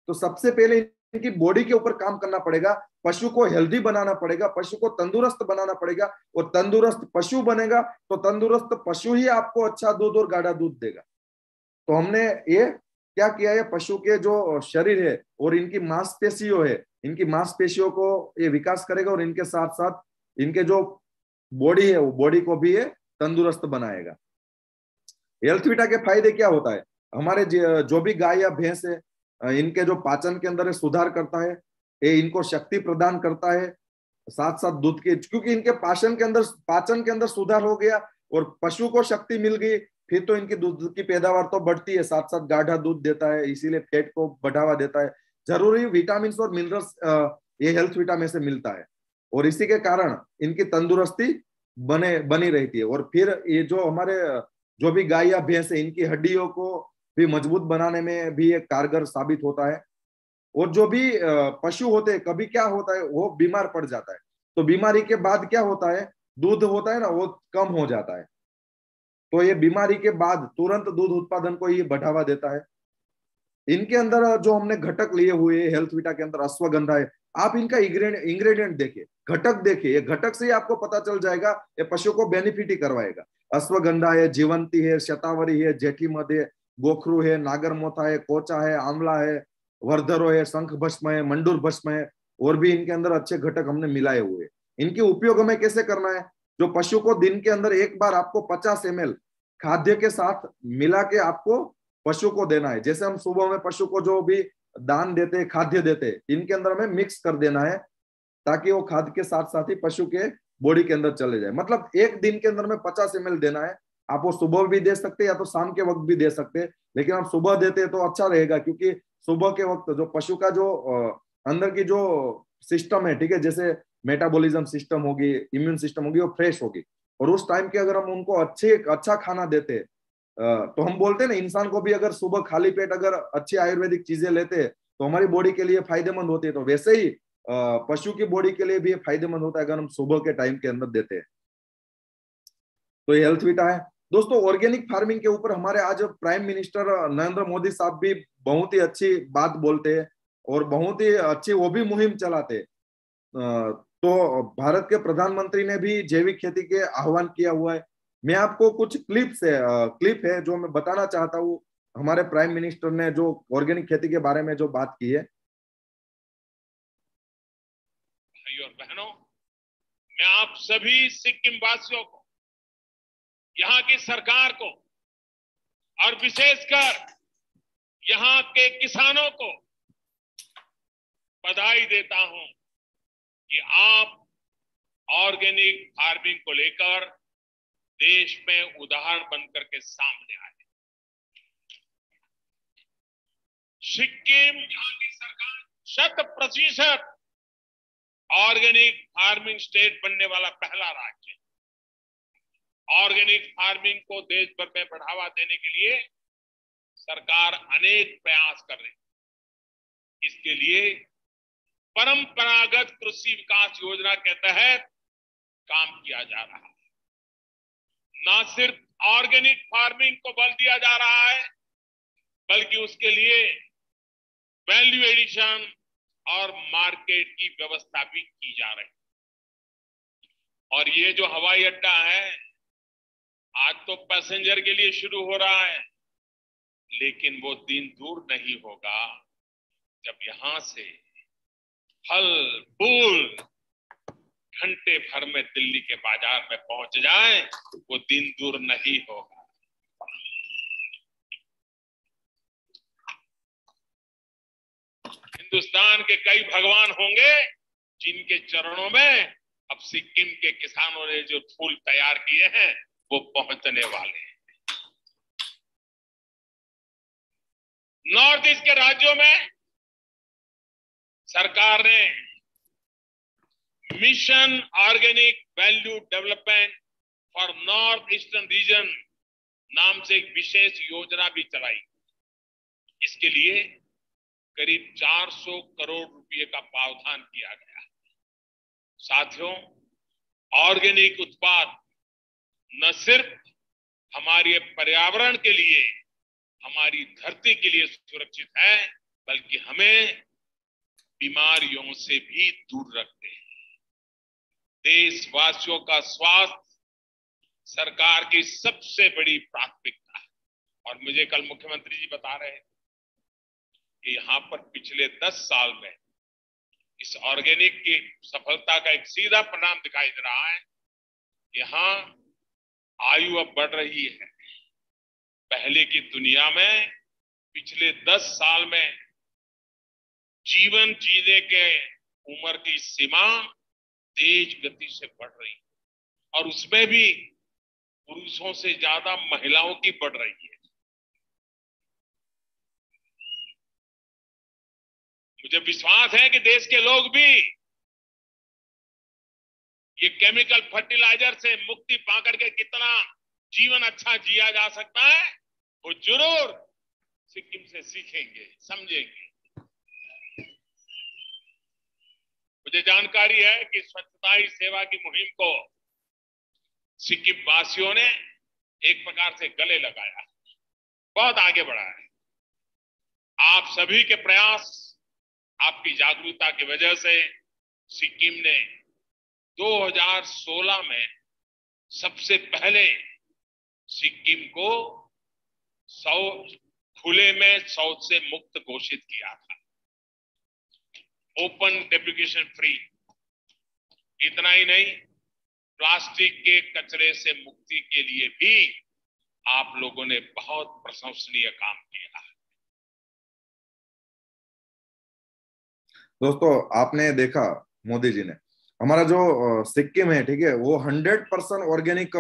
तो सबसे पहले इनकी बॉडी के ऊपर काम करना पड़ेगा, पशु को हेल्दी बनाना पड़ेगा, पशु को तंदुरुस्त बनाना पड़ेगा, और तंदुरुस्त पशु बनेगा तो तंदुरुस्त पशु ही आपको अच्छा दूध और गाढ़ा दूध देगा। तो हमने ये क्या किया है, पशु के जो शरीर है और इनकी मांसपेशियों है, इनकी मांसपेशियों को ये विकास करेगा, और इनके साथ साथ इनके जो बॉडी है, वो बॉडी को भी ये तंदुरुस्त बनाएगा। हेल्थ वीटा के फायदे क्या होता है? हमारे जो भी गाय या भैंस है, इनके जो पाचन के अंदर सुधार करता है, ये इनको शक्ति प्रदान करता है। साथ साथ दूध के, क्योंकि इनके पाचन के अंदर सुधार हो गया और पशु को शक्ति मिल गई, फिर तो इनकी दूध की पैदावार तो बढ़ती है, साथ साथ गाढ़ा दूध देता है, इसीलिए फैट को बढ़ावा देता है। जरूरी विटामिन और मिनरल्स ये हेल्थ वीटा में से मिलता है, और इसी के कारण इनकी तंदुरुस्ती बनी रहती है। और फिर ये जो हमारे जो भी गाय या भैंस है, इनकी हड्डियों को भी मजबूत बनाने में भी ये कारगर साबित होता है। और जो भी पशु होते हैं, कभी क्या होता है, वो बीमार पड़ जाता है, तो बीमारी के बाद क्या होता है, दूध होता है ना, वो कम हो जाता है। तो ये बीमारी के बाद तुरंत दूध उत्पादन को ये बढ़ावा देता है। इनके अंदर जो हमने घटक लिए हुए हेल्थ वीटा के अंदर अश्वगंधा है, आप इनका इंग्रेडिएंट देखिए, घटक देखिए, ये घटक से ही आपको पता चल जाएगा ये पशु को बेनिफिट ही करवाएगा। अश्वगंधा है, जीवंती है, शतावरी है, जेठी मध है, गोखरू है, नागरमोथा है, कोचा है, आंवला है, वर्धरो है, शंख भस्म है, मंडूर भस्म है, और भी इनके अंदर अच्छे घटक हमने मिलाए हुए हैं। इनके उपयोग हमें कैसे करना है? जो पशु को दिन के अंदर एक बार आपको 50 ml खाद्य के साथ मिला के आपको पशु को देना है। जैसे हम सुबह में पशु को जो भी दान देते हैं, खाद्य देते हैं, इनके अंदर हमें मिक्स कर देना है ताकि वो खाद्य के साथ साथ ही पशु के बॉडी के अंदर चले जाए। मतलब एक दिन के अंदर में 50 ml देना है। आप वो सुबह भी दे सकते हैं या तो शाम के वक्त भी दे सकते हैं, लेकिन आप सुबह देते हैं तो अच्छा रहेगा, क्योंकि सुबह के वक्त जो पशु का जो अंदर की जो सिस्टम है, ठीक है, जैसे मेटाबॉलिज्म सिस्टम होगी, इम्यून सिस्टम होगी, वो फ्रेश होगी। और उस टाइम के अगर हम उनको अच्छा खाना देते हैं, तो हम बोलते हैं ना, इंसान को भी अगर सुबह खाली पेट अगर अच्छी आयुर्वेदिक चीजें लेते हैं तो हमारी बॉडी के लिए फायदेमंद होती है, तो वैसे ही पशु की बॉडी के लिए भी फायदेमंद होता है अगर हम सुबह के टाइम के अंदर देते हैं। तो ये हेल्थ वीटा है दोस्तों। ऑर्गेनिक फार्मिंग के ऊपर हमारे आज प्राइम मिनिस्टर नरेंद्र मोदी साहब भी बहुत ही अच्छी बात बोलते हैं और बहुत ही अच्छी वो भी मुहिम चलाते हैं। तो भारत के प्रधानमंत्री ने भी जैविक खेती के आह्वान किया हुआ है। मैं आपको कुछ क्लिप है जो मैं बताना चाहता हूँ, हमारे प्राइम मिनिस्टर ने जो ऑर्गेनिक खेती के बारे में जो बात की है। भाइयों और बहनों, मैं आप सभी सिक्किम वासियों को, यहाँ की सरकार को और विशेषकर यहाँ के किसानों को बधाई देता हूं कि आप ऑर्गेनिक फार्मिंग को लेकर देश में उदाहरण बनकर के सामने आए। सिक्किम यहाँ की सरकार 100% ऑर्गेनिक फार्मिंग स्टेट बनने वाला पहला राज्य है। ऑर्गेनिक फार्मिंग को देश भर में बढ़ावा देने के लिए सरकार अनेक प्रयास कर रही है। इसके लिए परंपरागत कृषि विकास योजना के तहत काम किया जा रहा है। न सिर्फ ऑर्गेनिक फार्मिंग को बल दिया जा रहा है, बल्कि उसके लिए वैल्यू एडिशन और मार्केट की व्यवस्था भी की जा रही है। और ये जो हवाई अड्डा है, आज तो पैसेंजर के लिए शुरू हो रहा है, लेकिन वो दिन दूर नहीं होगा जब यहां से फल फूल घंटे भर में दिल्ली के बाजार में पहुंच जाए, वो दिन दूर नहीं होगा। हिंदुस्तान के कई भगवान होंगे जिनके चरणों में अब सिक्किम के किसानों ने जो फूल तैयार किए हैं वो पहुंचने वाले हैं। नॉर्थ ईस्ट के राज्यों में सरकार ने mission organic value development for north eastern region नाम से एक विशेष योजना भी चलाई। इसके लिए करीब 400 करोड़ रुपए का प्रावधान किया गया। साथियों, ऑर्गेनिक उत्पाद न सिर्फ हमारे पर्यावरण के लिए, हमारी धरती के लिए सुरक्षित है, बल्कि हमें बीमारियों से भी दूर रखते हैं। देशवासियों का स्वास्थ्य सरकार की सबसे बड़ी प्राथमिकता है। और मुझे कल मुख्यमंत्री जी बता रहे हैं कि यहाँ पर पिछले 10 साल में इस ऑर्गेनिक की सफलता का एक सीधा परिणाम दिखाई दे रहा है। यहाँ आयु अब बढ़ रही है। पहले की दुनिया में पिछले 10 साल में जीवन जीने के उम्र की सीमा तेज गति से बढ़ रही है, और उसमें भी पुरुषों से ज्यादा महिलाओं की बढ़ रही है। मुझे विश्वास है कि देश के लोग भी ये केमिकल फर्टिलाइजर से मुक्ति पाकर के कितना जीवन अच्छा जिया जा सकता है, वो जरूर सिक्किम से सीखेंगे, समझेंगे। मुझे जानकारी है कि स्वच्छता ही सेवा की मुहिम को सिक्किम वासियों ने एक प्रकार से गले लगाया, बहुत आगे बढ़ा है। आप सभी के प्रयास, आपकी जागरूकता की वजह से सिक्किम ने 2016 में सबसे पहले सिक्किम को खुले में शौच से मुक्त घोषित किया था, ओपन डेफिकेशन फ्री। इतना ही नहीं, प्लास्टिक के कचरे से मुक्ति के लिए भी आप लोगों ने बहुत प्रशंसनीय काम किया है। दोस्तों, आपने देखा मोदी जी ने, हमारा जो सिक्किम है, ठीक है, वो 100% ऑर्गेनिक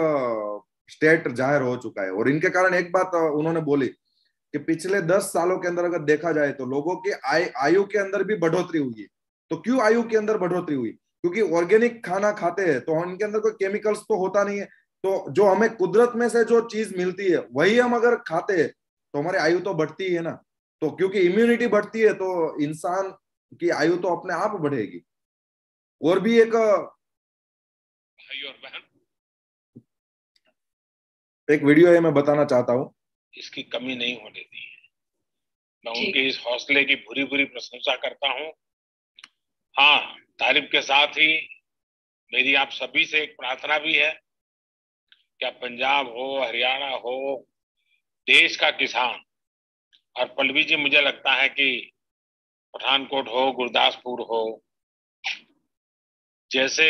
स्टेट जाहिर हो चुका है। और इनके कारण एक बात उन्होंने बोली कि पिछले 10 सालों के अंदर अगर देखा जाए तो लोगों की आयु के अंदर भी बढ़ोतरी हुई है। तो क्यों आयु के अंदर बढ़ोतरी हुई? क्योंकि ऑर्गेनिक खाना खाते हैं तो इनके अंदर कोई केमिकल्स तो होता नहीं है। तो जो हमें कुदरत में से जो चीज मिलती है वही हम अगर खाते हैं तो हमारी आयु तो बढ़ती है ना। तो क्योंकि इम्यूनिटी बढ़ती है तो इंसान की आयु तो अपने आप बढ़ेगी। और भी एक भाई और बहन, एक वीडियो है, मैं बताना चाहता हूँ। इसकी कमी नहीं होने दी है। मैं उनके इस हौसले की भूरी भूरी प्रशंसा करता हूँ। हाँ, तारीफ के साथ ही मेरी आप सभी से एक प्रार्थना भी है, क्या पंजाब हो, हरियाणा हो, देश का किसान, और पल्लवी जी मुझे लगता है कि पठानकोट हो, गुरदासपुर हो, जैसे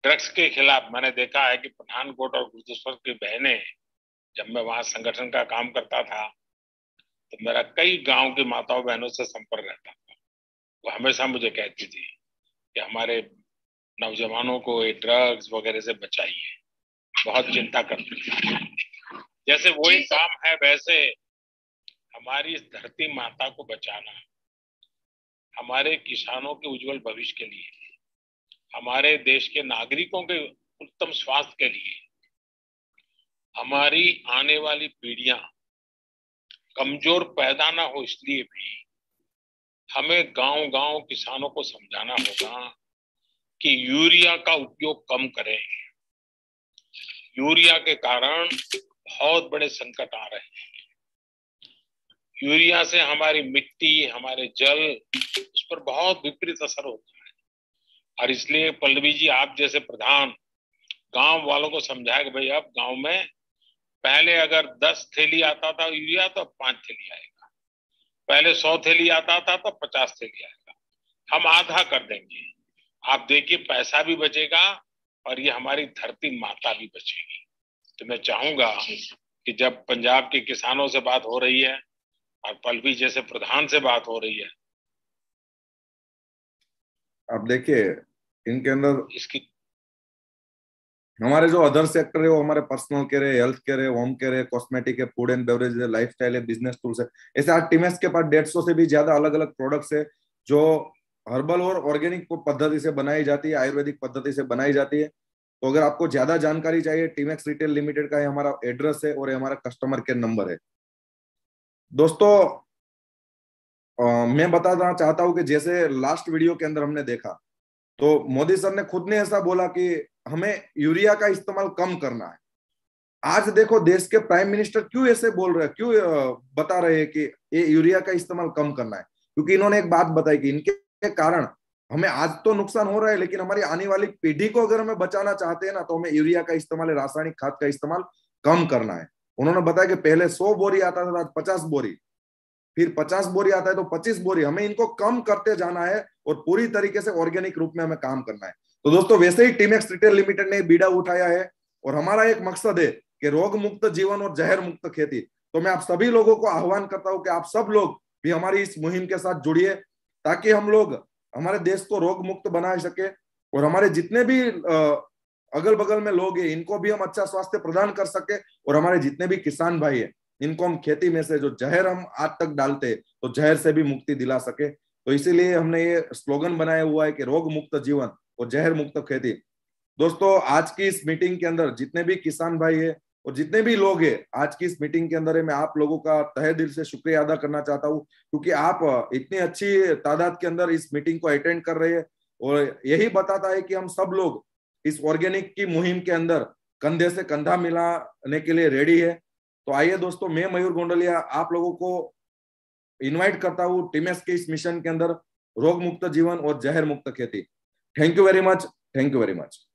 ड्रग्स के खिलाफ मैंने देखा है कि पठानकोट और गुरदासपुर की बहनें, जब मैं वहां संगठन का काम करता था तो मेरा कई गांव की माताओं बहनों से संपर्क रहता था। वो हमेशा मुझे कहती थी कि हमारे नौजवानों को ये ड्रग्स वगैरह से बचाइए, बहुत चिंता करती थी। जैसे वही काम है, वैसे हमारी इस धरती माता को बचाना, हमारे किसानों के उज्जवल भविष्य के लिए, हमारे देश के नागरिकों के उत्तम स्वास्थ्य के लिए, हमारी आने वाली पीढ़ियां कमजोर पैदा ना हो, इसलिए भी हमें गांव-गांव किसानों को समझाना होगा कि यूरिया का उपयोग कम करें। यूरिया के कारण बहुत बड़े संकट आ रहे हैं। यूरिया से हमारी मिट्टी, हमारे जल, उस पर बहुत विपरीत असर होता है। और इसलिए पल्लवी जी, आप जैसे प्रधान गांव वालों को समझाया कि भाई अब गांव में पहले अगर 10 थैली आता था यूरिया तो 5 थैली आएगा, पहले 100 थैली आता था तो 50 थैली आएगा, हम आधा कर देंगे। आप देखिए, पैसा भी बचेगा और ये हमारी धरती माता भी बचेगी। तो मैं चाहूंगा कि जब पंजाब के किसानों से बात हो रही है और पल्लवी जैसे प्रधान से बात हो रही है, आप देखिए इनके अंदर इसकी हमारे जो अदर सेक्टर है वो हमारे पर्सनल केयर है, हेल्थ केयर है, होम केयर है, कॉस्मेटिक है, फूड एंड बेवरेज है, लाइफस्टाइल है, बिजनेस टूल्स है। ऐसे आज टीमेक्स के पास 150 से भी ज्यादा अलग अलग प्रोडक्ट्स है जो हर्बल और ऑर्गेनिक पद्धति से बनाई जाती है, आयुर्वेदिक पद्धति से बनाई जाती है। तो अगर आपको ज्यादा जानकारी चाहिए, टीमेक्स रिटेल लिमिटेड का हमारा एड्रेस है और हमारा कस्टमर केयर नंबर है। दोस्तों, मैं बताना चाहता हूँ कि जैसे लास्ट वीडियो के अंदर हमने देखा तो मोदी सर ने खुद ने ऐसा बोला कि हमें यूरिया का इस्तेमाल कम करना है। आज देखो देश के प्राइम मिनिस्टर क्यों ऐसे बोल रहे हैं, क्यों बता रहे हैं कि ये यूरिया का इस्तेमाल कम करना है? क्योंकि इन्होंने एक बात बताई कि इनके कारण हमें आज तो नुकसान हो रहा है, लेकिन हमारी आने वाली पीढ़ी को अगर हमें बचाना चाहते हैं ना तो हमें यूरिया का इस्तेमाल, रासायनिक खाद का इस्तेमाल कम करना है। उन्होंने बताया कि पहले 100 बोरी आता था, आज 50 बोरी, फिर 50 बोरी आता है तो 25 बोरी, हमें इनको कम करते जाना है और पूरी तरीके से ऑर्गेनिक रूप में हमें काम करना है। तो दोस्तों, वैसे ही टीमेक्स रिटेल लिमिटेड ने बीड़ा उठाया है और हमारा एक मकसद है कि रोग मुक्त जीवन और जहर मुक्त खेती। तो मैं आप सभी लोगों को आह्वान करता हूं कि आप सब लोग भी हमारी इस मुहिम के साथ जुड़िए ताकि हम लोग हमारे देश को रोग मुक्त बना सके और हमारे जितने भी अगल बगल में लोग हैं इनको भी हम अच्छा स्वास्थ्य प्रदान कर सके और हमारे जितने भी किसान भाई है इनको हम खेती में से जो जहर हम आज तक डालते तो जहर से भी मुक्ति दिला सके। तो इसीलिए हमने ये स्लोगन बनाया हुआ है कि रोग मुक्त जीवन और जहर मुक्त खेती। दोस्तों, आज की इस मीटिंग के अंदर जितने भी किसान भाई है और जितने भी लोग हैं आज की इस मीटिंग के अंदर है, मैं आप लोगों का तहे दिल से शुक्रिया अदा करना चाहता हूँ क्योंकि आप इतनी अच्छी तादाद के अंदर इस मीटिंग को अटेंड कर रहे हैं और यही बताता है कि हम सब लोग इस ऑर्गेनिक की मुहिम के अंदर कंधे से कंधा मिलाने के लिए रेडी है। तो आइए दोस्तों, मैं मयूर गोंडलिया आप लोगों को इनवाइट करता हूँ टीमएस के इस मिशन के अंदर, रोग मुक्त जीवन और जहर मुक्त खेती। Thank you very much. Thank you very much.